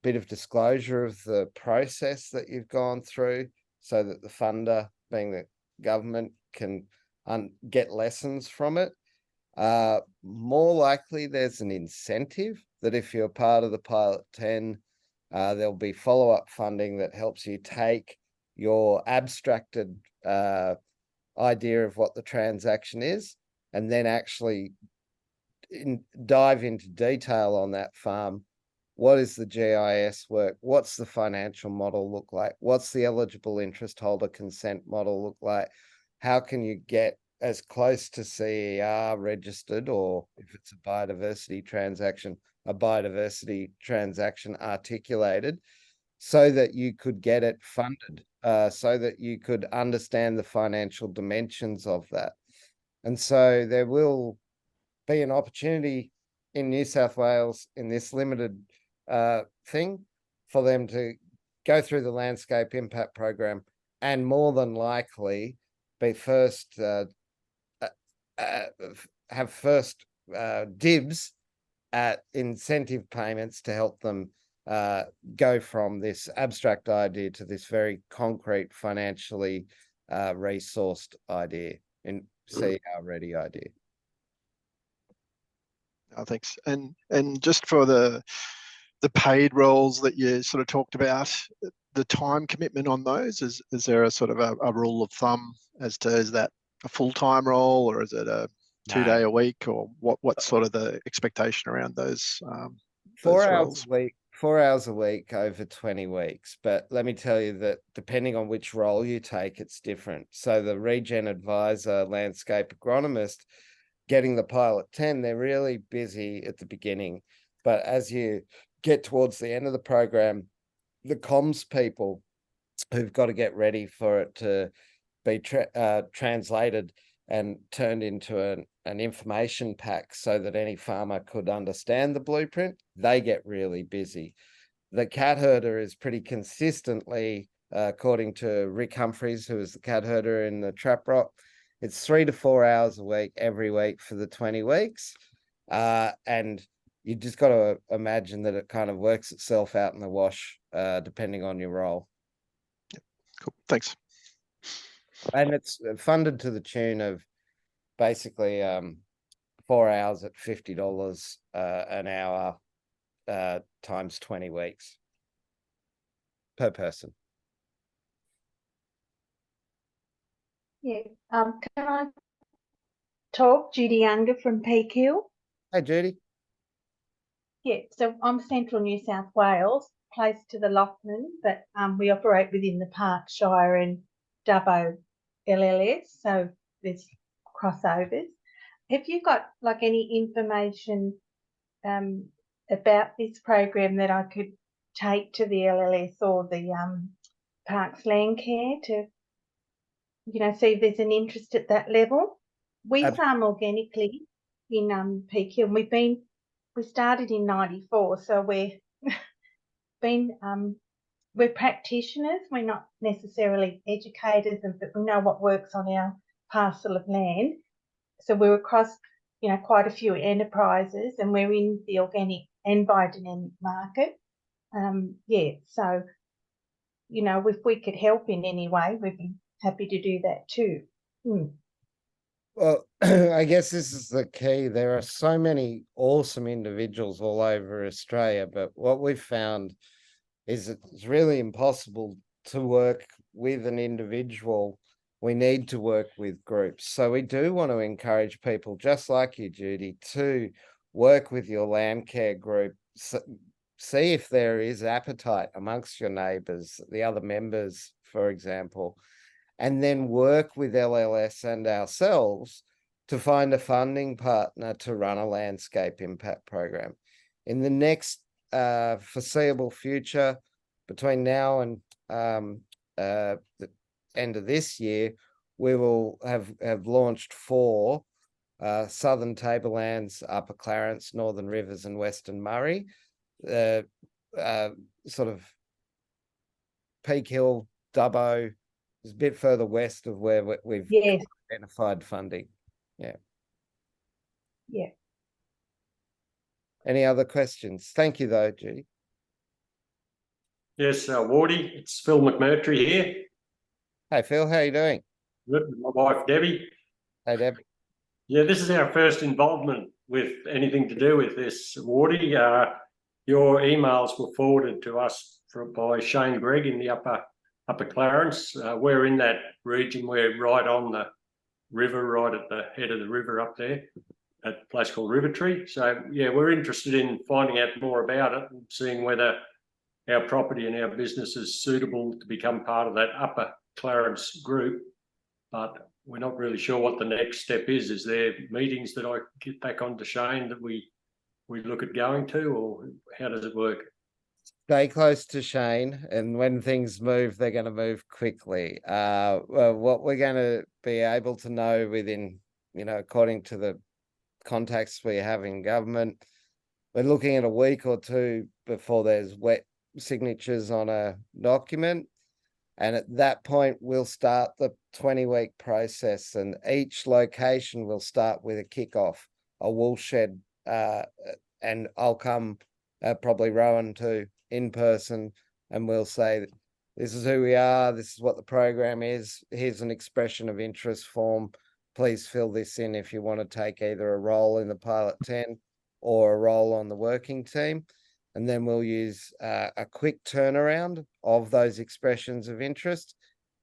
[SPEAKER 1] bit of disclosure of the process that you've gone through, so that the funder, being the government, can get lessons from it. More likely there's an incentive that if you're part of the Pilot 10, there'll be follow-up funding that helps you take your abstracted idea of what the transaction is, and then actually dive into detail on that farm. What is the GIS work? What's the financial model look like? What's the eligible interest holder consent model look like? How can you get as close to CER registered, or if it's a biodiversity transaction articulated, so that you could get it funded, so that you could understand the financial dimensions of that. And so there will be an opportunity in New South Wales in this limited thing for them to go through the landscape impact program, and more than likely be first have first dibs at incentive payments to help them go from this abstract idea to this very concrete, financially resourced idea and CR ready idea.
[SPEAKER 11] Thanks. And just for the paid roles that you sort of talked about, the time commitment on those, is there a sort of a rule of thumb as to, is that a full-time role, or is it a 2-day a week, or what's sort of the expectation around those
[SPEAKER 1] 4 hours
[SPEAKER 11] roles?
[SPEAKER 1] a week, 4 hours a week over 20 weeks. But let me tell you that depending on which role you take, it's different. So the Regen advisor, landscape agronomist, getting the Pilot 10, they're really busy at the beginning. But as you get towards the end of the program, the comms people who've got to get ready for it to be translated and turned into an information pack so that any farmer could understand the blueprint, they get really busy. The cat herder is pretty consistently, according to Rick Humphreys, who is the cat herder in the Trap Rock, it's 3 to 4 hours a week, every week for the 20 weeks. And you just got to imagine that it kind of works itself out in the wash, depending on your role.
[SPEAKER 11] Cool. Thanks.
[SPEAKER 1] And it's funded to the tune of basically 4 hours at $50 an hour times 20 weeks per person.
[SPEAKER 2] Yeah. Can I talk? Judy Unger from Peak Hill.
[SPEAKER 1] Hey, Judy.
[SPEAKER 2] Yeah, so I'm Central New South Wales, close to the Lachlan, but we operate within the Parkshire and Dubbo LLS, so there's crossovers. Have you got like any information about this program that I could take to the LLS or the Parks Land Care to, see if there's an interest at that level. We
[SPEAKER 1] Ab-
[SPEAKER 2] farm organically in Peak Hill. We started in 94, so we're practitioners. We're not necessarily educators, but we know what works on our parcel of land. So we're across, quite a few enterprises, and we're in the organic and biodynamic market. So, if we could help in any way, we'd be happy to do that too.
[SPEAKER 1] Well, I guess this is the key. There are so many awesome individuals all over Australia, but what we've found is it's really impossible to work with an individual. We need to work with groups. So we do want to encourage people, just like you, Judy, to work with your land care group. See if there is appetite amongst your neighbours, the other members, for example, and then work with LLS and ourselves to find a funding partner to run a landscape impact program. In the next foreseeable future, between now and the end of this year, we will have launched 4 Southern Tablelands, Upper Clarence, Northern Rivers and Western Murray, sort of Peak Hill, Dubbo, is a bit further west of where we've identified funding. Yeah. Any other questions? Thank you though, Judy.
[SPEAKER 12] Yes, Wardy, it's Phil McMurtry here.
[SPEAKER 1] Hey Phil, how are you doing?
[SPEAKER 12] Good, my wife Debbie.
[SPEAKER 1] Hey Debbie.
[SPEAKER 12] Yeah, this is our first involvement with anything to do with this, Wardy. Your emails were forwarded to us by Shane Gregg in the Upper Clarence. We're in that region. We're right on the river, right at the head of the river up there at a place called River Tree. So yeah, we're interested in finding out more about it and seeing whether our property and our business is suitable to become part of that Upper Clarence group. But we're not really sure what the next step is. Is there meetings that I get back onto Shane that we look at going to, or how does it work?
[SPEAKER 1] Stay close to Shane, and when things move, they're going to move quickly. What we're going to be able to know within, according to the contacts we have in government, we're looking at a week or 2 before there's wet signatures on a document. And at that point, we'll start the 20-week process, and each location will start with a kickoff, a wool shed, and I'll come, probably Rowan too, in person, and we'll say, this is who we are, this is what the program is, here's an expression of interest form, please fill this in if you want to take either a role in the pilot 10 or a role on the working team. And then we'll use a quick turnaround of those expressions of interest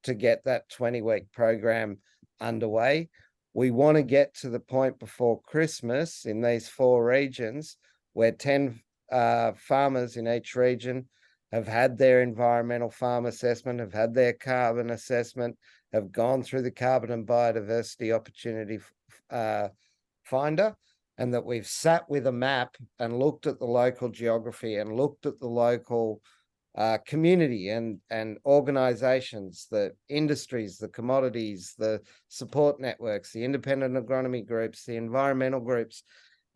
[SPEAKER 1] to get that 20-week program underway. We want to get to the point before Christmas in these 4 regions where 10 farmers in each region have had their environmental farm assessment, have had their carbon assessment, have gone through the carbon and biodiversity opportunity finder, and that we've sat with a map and looked at the local geography and looked at the local community and organizations, the industries, the commodities, the support networks, the independent agronomy groups, the environmental groups.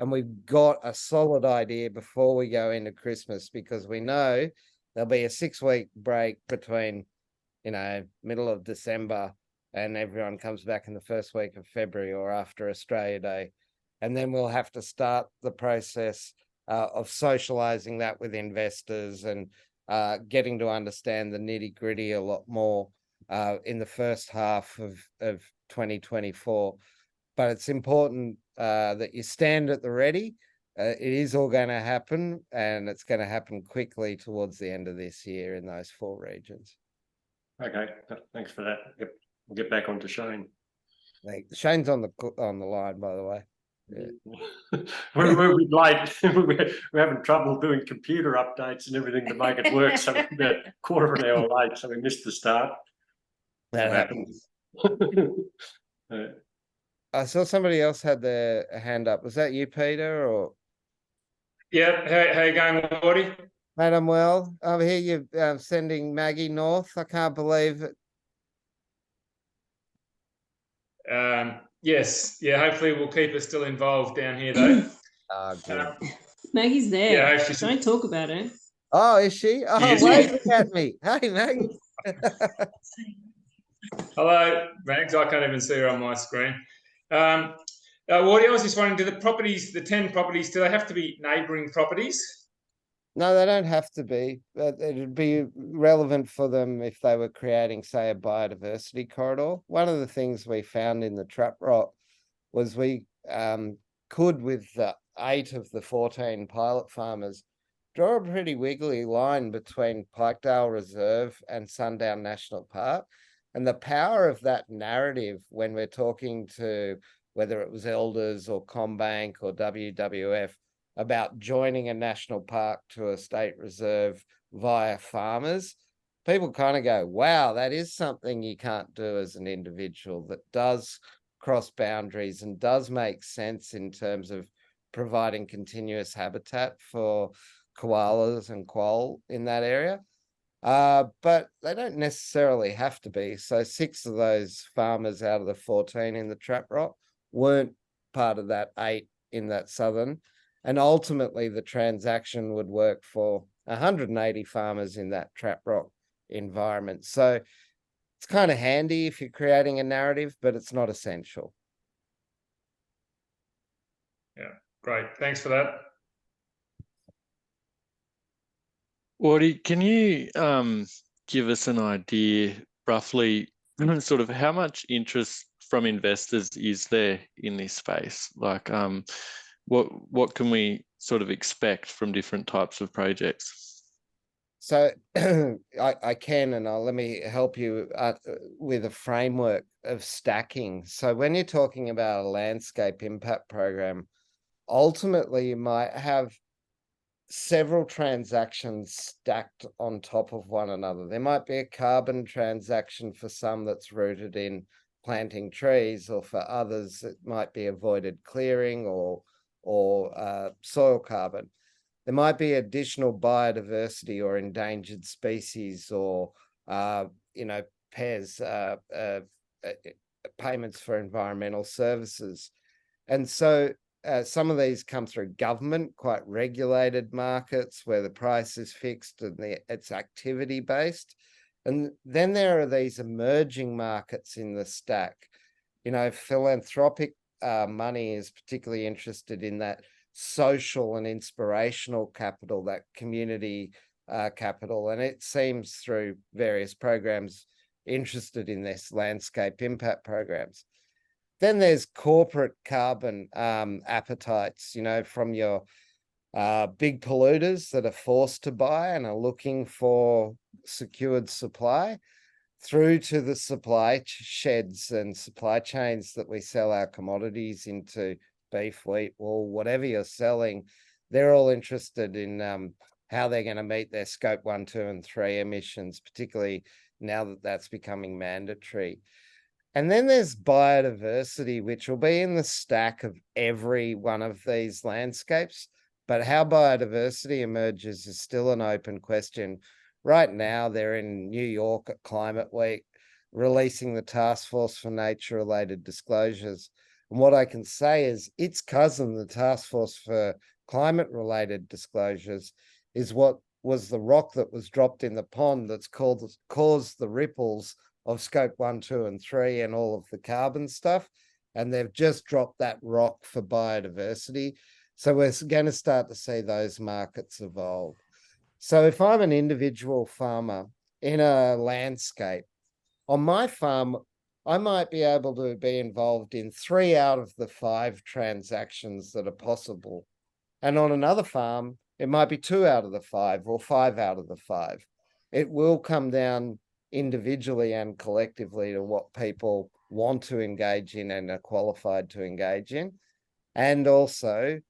[SPEAKER 1] And we've got a solid idea before we go into Christmas, because we know there'll be a 6-week break between, middle of December and everyone comes back in the first week of February or after Australia Day. And then we'll have to start the process of socializing that with investors and getting to understand the nitty-gritty a lot more in the first half of 2024. But it's important that you stand at the ready. It is all going to happen, and it's going to happen quickly towards the end of this year in those 4 regions.
[SPEAKER 12] Okay, thanks for that. Yep. We'll get back onto Shane.
[SPEAKER 1] Shane's on the line, by the way. Yeah.
[SPEAKER 12] We're late. We're having trouble doing computer updates and everything to make it work. So we're about a quarter of an hour late, so we missed the start.
[SPEAKER 1] That happens.
[SPEAKER 12] Yeah.
[SPEAKER 1] I saw somebody else had their hand up. Was that you, Peter? Or
[SPEAKER 13] Yeah, how you going, Woody?
[SPEAKER 1] Mate, I'm well. I hear you're sending Maggie north. I can't believe it.
[SPEAKER 13] Yes, yeah. Hopefully, we'll keep her still involved down here, though.
[SPEAKER 1] Oh, good.
[SPEAKER 14] Maggie's there.
[SPEAKER 13] Yeah, I hope she's-
[SPEAKER 14] Don't talk about it.
[SPEAKER 1] Oh, is she? Oh,
[SPEAKER 13] is.
[SPEAKER 1] waving at me. Hey, Maggie.
[SPEAKER 13] Hello, Mags. I can't even see her on my screen. What I was just wondering, do the properties, the 10 properties, do they have to be neighbouring properties?
[SPEAKER 1] No, they don't have to be, but it'd be relevant for them if they were creating, say, a biodiversity corridor. One of the things we found in the trap rock was we could, with 8 of the 14 pilot farmers, draw a pretty wiggly line between Pikedale Reserve and Sundown National Park. And the power of that narrative when we're talking to whether it was elders or Combank or WWF about joining a national park to a state reserve via farmers, people kind of go, wow, that is something you can't do as an individual, that does cross boundaries and does make sense in terms of providing continuous habitat for koalas and quoll in that area. But they don't necessarily have to be. So 6 of those farmers out of the 14 in the trap rock weren't part of that 8 in that southern. And ultimately, the transaction would work for 180 farmers in that trap rock environment. So it's kind of handy if you're creating a narrative, but it's not essential.
[SPEAKER 13] Yeah, great. Thanks for that.
[SPEAKER 10] Wardy, can you give us an idea roughly sort of how much interest from investors is there in this space? Like what can we sort of expect from different types of projects?
[SPEAKER 1] So I can, and let me help you with a framework of stacking. So when you're talking about a landscape impact program, ultimately you might have several transactions stacked on top of one another. There might be a carbon transaction for some that's rooted in planting trees, or for others it might be avoided clearing or soil carbon. There might be additional biodiversity or endangered species, or PES, payments for environmental services. And so some of these come through government, quite regulated markets where the price is fixed and it's activity based. And then there are these emerging markets in the stack. Philanthropic money is particularly interested in that social and inspirational capital, that community capital. And it seems through various programs interested in this landscape impact programs. Then there's corporate carbon appetites, from your big polluters that are forced to buy and are looking for secured supply, through to the supply sheds and supply chains that we sell our commodities into, beef, wheat, wool, whatever you're selling. They're all interested in how they're going to meet their scope 1, 2, and 3 emissions, particularly now that that's becoming mandatory. And then there's biodiversity, which will be in the stack of every one of these landscapes. But how biodiversity emerges is still an open question. Right now, they're in New York at Climate Week, releasing the Task Force for Nature-Related Disclosures. And what I can say is its cousin, the Task Force for Climate-Related Disclosures, is what was the rock that was dropped in the pond that's caused the ripples of scope 1, 2, and 3 and all of the carbon stuff. And they've just dropped that rock for biodiversity. So we're going to start to see those markets evolve. So if I'm an individual farmer in a landscape, on my farm, I might be able to be involved in 3 out of the 5 transactions that are possible. And on another farm, it might be 2 out of the 5 or 5 out of the 5. It will come down individually and collectively to what people want to engage in and are qualified to engage in. And also,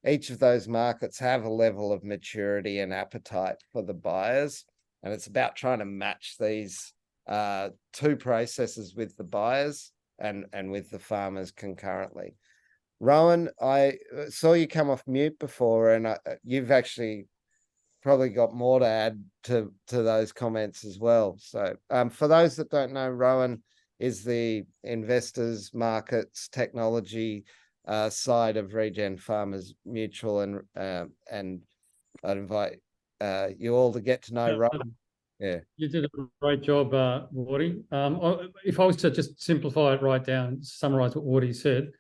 [SPEAKER 1] each of those markets have a level of maturity and appetite for the buyers. And it's about trying to match these 2 processes with the buyers and with the farmers concurrently. Rowan, I saw you come off mute before, and you've actually probably got more to add to those comments as well. So for those that don't know, Rowan is the investors, markets, technology side of Regen Farmers Mutual, and I'd invite you all to get to know Rowan. Yeah,
[SPEAKER 15] you did a great job, Wardy. If I was to just simplify it right down, summarize what Wardy said.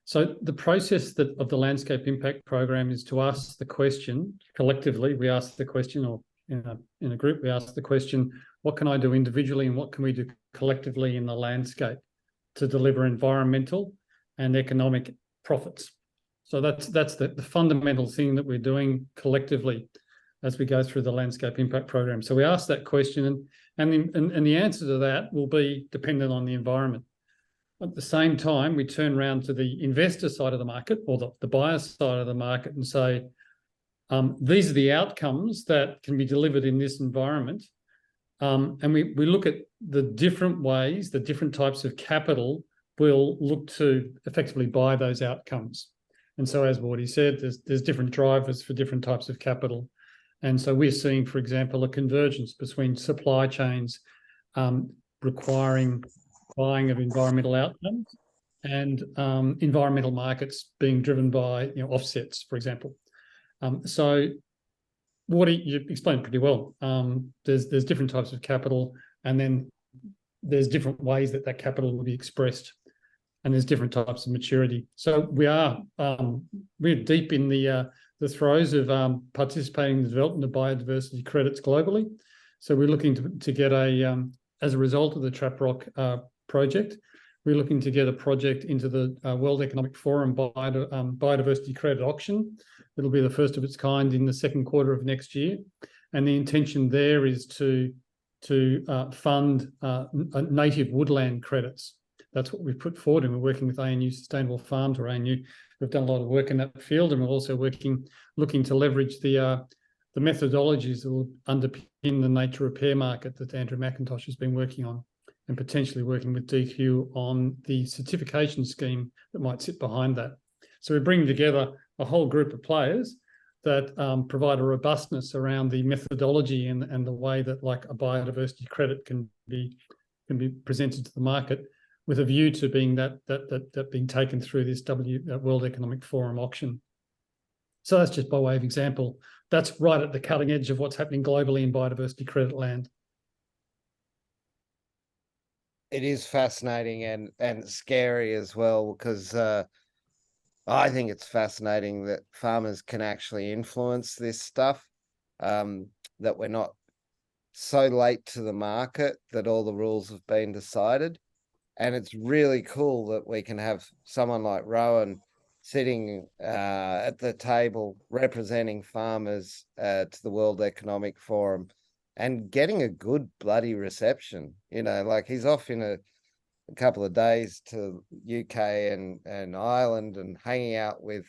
[SPEAKER 15] So the process of the landscape impact program is to ask the question collectively. We ask the question, or in a group, we ask the question: what can I do individually, and what can we do collectively in the landscape to deliver environmental and economic profits? So that's the fundamental thing that we're doing collectively as we go through the landscape impact program. So we ask that question, and the answer to that will be dependent on the environment. At the same time, we turn around to the investor side of the market, or the buyer side of the market, and say, these are the outcomes that can be delivered in this environment. And we look at the different ways, the different types of capital will look to effectively buy those outcomes. And so, as Wardy said, there's different drivers for different types of capital. And so we're seeing, for example, a convergence between supply chains requiring buying of environmental outcomes and environmental markets being driven by offsets, for example. So Wardy, you explained pretty well. There's different types of capital, and then there's different ways that capital will be expressed, and there's different types of maturity. So we're deep in the throes of participating in the development of biodiversity credits globally. So we're looking to get as a result of the Trap Rock project, we're looking to get a project into the World Economic Forum biodiversity credit auction. It'll be the first of its kind in the second quarter of next year. And the intention there is to fund native woodland credits. That's what we've put forward, and we're working with ANU Sustainable Farms, or ANU. We've done a lot of work in that field, and we're also looking to leverage the methodologies that will underpin the nature repair market that Andrew McIntosh has been working on, and potentially working with DQ on the certification scheme that might sit behind that. So we're bringing together a whole group of players that provide a robustness around the methodology and the way that, like, a biodiversity credit can be presented to the market, with a view to being being taken through this World Economic Forum auction. So that's just by way of example. That's right at the cutting edge of what's happening globally in biodiversity credit land.
[SPEAKER 1] It is fascinating and scary as well, because I think it's fascinating that farmers can actually influence this stuff, that we're not so late to the market that all the rules have been decided. And it's really cool that we can have someone like Rowan sitting at the table representing farmers to the World Economic Forum and getting a good bloody reception. Like, he's off in a couple of days to UK and Ireland and hanging out with,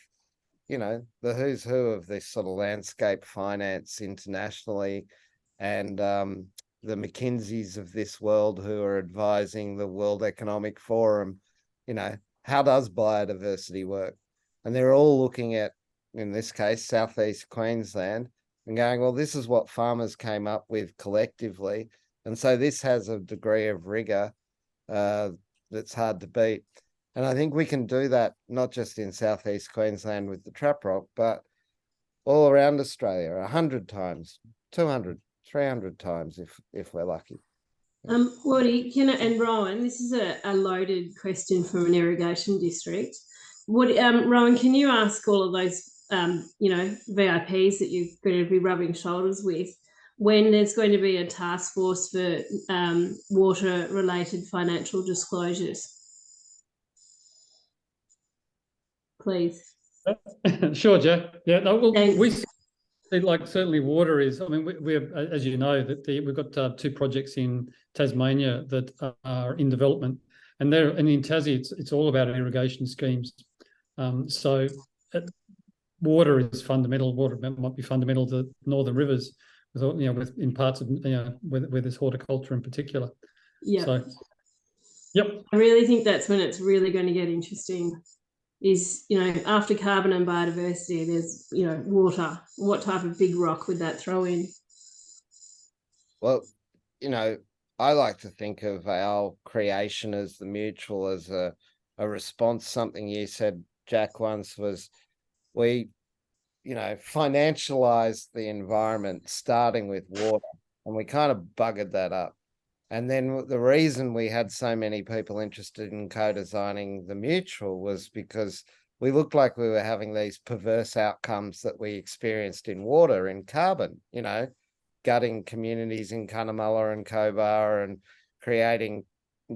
[SPEAKER 1] the who's who of this sort of landscape finance internationally, and the McKinseys of this world who are advising the World Economic Forum, how does biodiversity work? And they're all looking at, in this case, Southeast Queensland, and going, well, this is what farmers came up with collectively. And so this has a degree of rigor that's hard to beat. And I think we can do that not just in Southeast Queensland with the Trap Rock, but all around Australia, 100 times, 200, 300 times if we're lucky.
[SPEAKER 14] Wardy, and Rowan, this is a loaded question from an irrigation district. Rowan, can you ask all of those VIPs that you're going to be rubbing shoulders with when there's going to be a task force for water-related financial disclosures? Please.
[SPEAKER 15] Sure, Joe. Yeah, no, we certainly water is. I mean, we're, as you know, that we've got 2 projects in Tasmania that are in development, and in Tassie, it's all about irrigation schemes. So water is fundamental. Water might be fundamental to northern rivers, in parts of where there's horticulture in particular.
[SPEAKER 14] Yeah.
[SPEAKER 15] So, yep.
[SPEAKER 14] I really think that's when it's really going to get interesting. is, after carbon and biodiversity, there's, water. What type of big rock would that throw in?
[SPEAKER 1] Well, I like to think of our creation as the mutual, as a response. Something you said, Jack, once was we, financialized the environment starting with water, and we kind of buggered that up. And then the reason we had so many people interested in co-designing the mutual was because we looked like we were having these perverse outcomes that we experienced in water, in carbon, gutting communities in Cunnamulla and Cobar and creating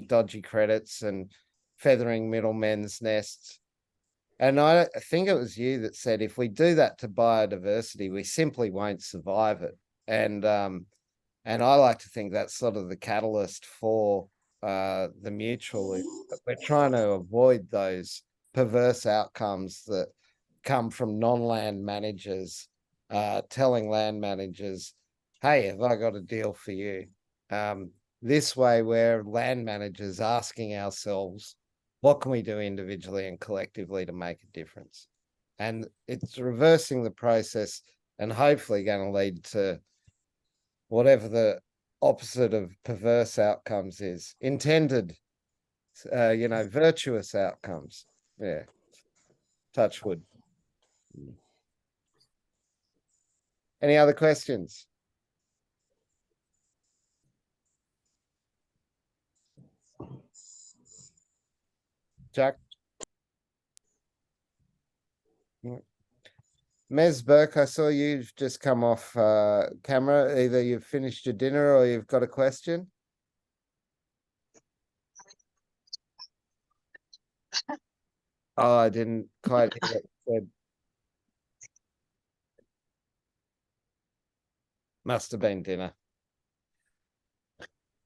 [SPEAKER 1] dodgy credits and feathering middlemen's nests. And I think it was you that said, if we do that to biodiversity, we simply won't survive it. And I like to think that's sort of the catalyst for the mutual. We're trying to avoid those perverse outcomes that come from non-land managers telling land managers, hey, have I got a deal for you? This way, we're land managers asking ourselves, what can we do individually and collectively to make a difference? And it's reversing the process and hopefully going to lead to whatever the opposite of perverse outcomes is, intended, virtuous outcomes. Yeah. Touch wood. Any other questions? Jack? Mez Burke, I saw you've just come off camera. Either you've finished your dinner or you've got a question. Oh, I didn't quite hear what you said. Must have been dinner.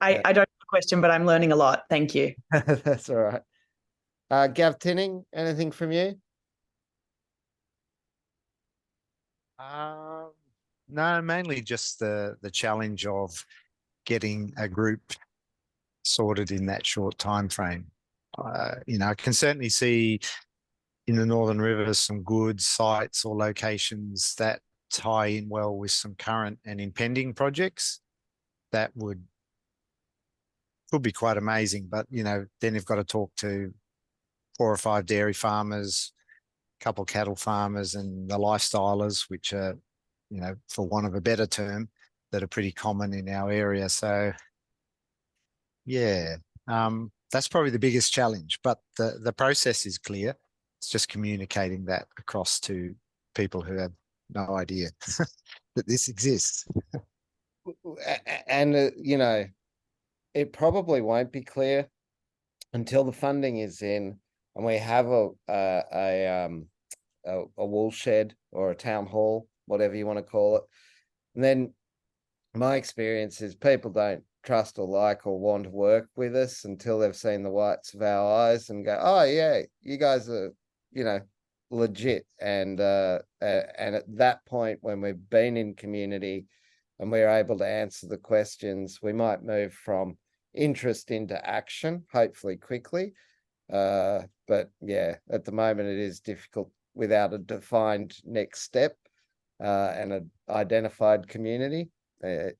[SPEAKER 16] I don't have a question, but I'm learning a lot. Thank you.
[SPEAKER 1] That's all right. Gav Tinning, anything from you?
[SPEAKER 17] No, mainly just the challenge of getting a group sorted in that short time frame. I can certainly see in the Northern Rivers some good sites or locations that tie in well with some current and impending projects that could be quite amazing. But then you've got to talk to 4 or 5 dairy farmers, a couple cattle farmers, and the lifestylers, which are, for want of a better term, that are pretty common in our area. So yeah, that's probably the biggest challenge, but the process is clear. It's just communicating that across to people who have no idea that this exists.
[SPEAKER 1] And it probably won't be clear until the funding is in and we have a wool shed or a town hall, whatever you want to call it. And then my experience is people don't trust or like or want to work with us until they've seen the whites of our eyes and go, oh yeah, you guys are, legit. And at that point, when we've been in community and we're able to answer the questions, we might move from interest into action, hopefully quickly. But yeah, at the moment it is difficult without a defined next step and an identified community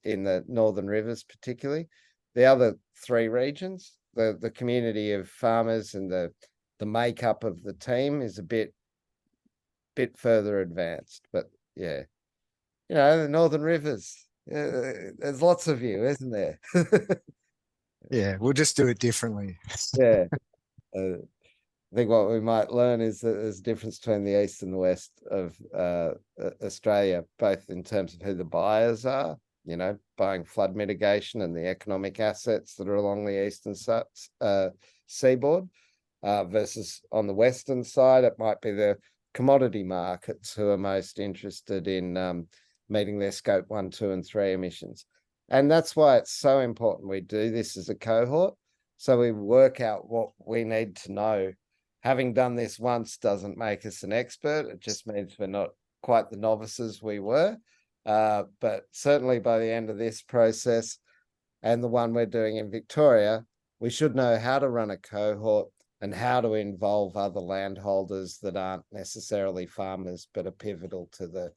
[SPEAKER 1] in the Northern Rivers particularly. The other 3 regions, the community of farmers and the makeup of the team is a bit further advanced. But yeah, the Northern Rivers, there's lots of you, isn't there?
[SPEAKER 17] Yeah, we'll just do it differently.
[SPEAKER 1] Yeah. I think what we might learn is that there's a difference between the east and the west of Australia, both in terms of who the buyers are, buying flood mitigation and the economic assets that are along the eastern seaboard, versus on the western side, it might be the commodity markets who are most interested in meeting their scope 1, 2, and 3 emissions. And that's why it's so important we do this as a cohort, so we work out what we need to know. Having done this once doesn't make us an expert. It just means we're not quite the novices we were. But certainly by the end of this process and the one we're doing in Victoria, we should know how to run a cohort, and how to involve other landholders that aren't necessarily farmers but are pivotal to the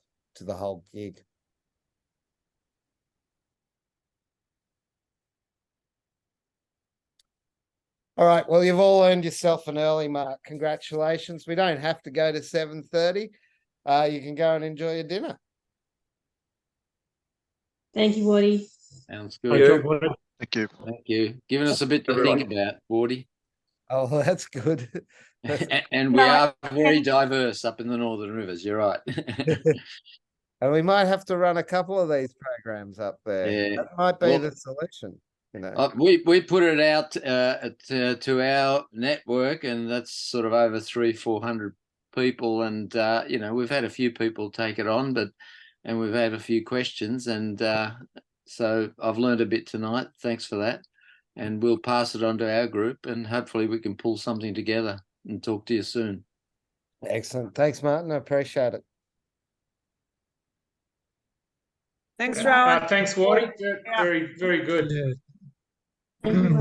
[SPEAKER 1] whole gig. All right, well, you've all earned yourself an early mark. Congratulations. We don't have to go to 7:30. You can go and enjoy your dinner.
[SPEAKER 14] Thank you, Woody.
[SPEAKER 18] Sounds
[SPEAKER 11] Thank
[SPEAKER 18] good.
[SPEAKER 11] you. Thank you.
[SPEAKER 18] Thank you. Giving us a bit to think about, Wardy.
[SPEAKER 1] Oh, that's good.
[SPEAKER 18] And we are very diverse up in the Northern Rivers. You're right.
[SPEAKER 1] And we might have to run a couple of these programs up there.
[SPEAKER 18] Yeah.
[SPEAKER 1] That might be
[SPEAKER 18] Well,
[SPEAKER 1] the solution. You know.
[SPEAKER 18] we put it out to our network, and that's sort of over 300-400 people. And you know, we've had a few people take it on, and we've had a few questions, and so I've learned a bit tonight. Thanks for that, and we'll pass it on to our group, and hopefully we can pull something together and talk to you soon.
[SPEAKER 1] Excellent. Thanks, Martin. I appreciate it.
[SPEAKER 5] Thanks, Rowan.
[SPEAKER 13] Thanks, Wardy. Very, very good.
[SPEAKER 15] Yeah.
[SPEAKER 14] Thank you, Rowan.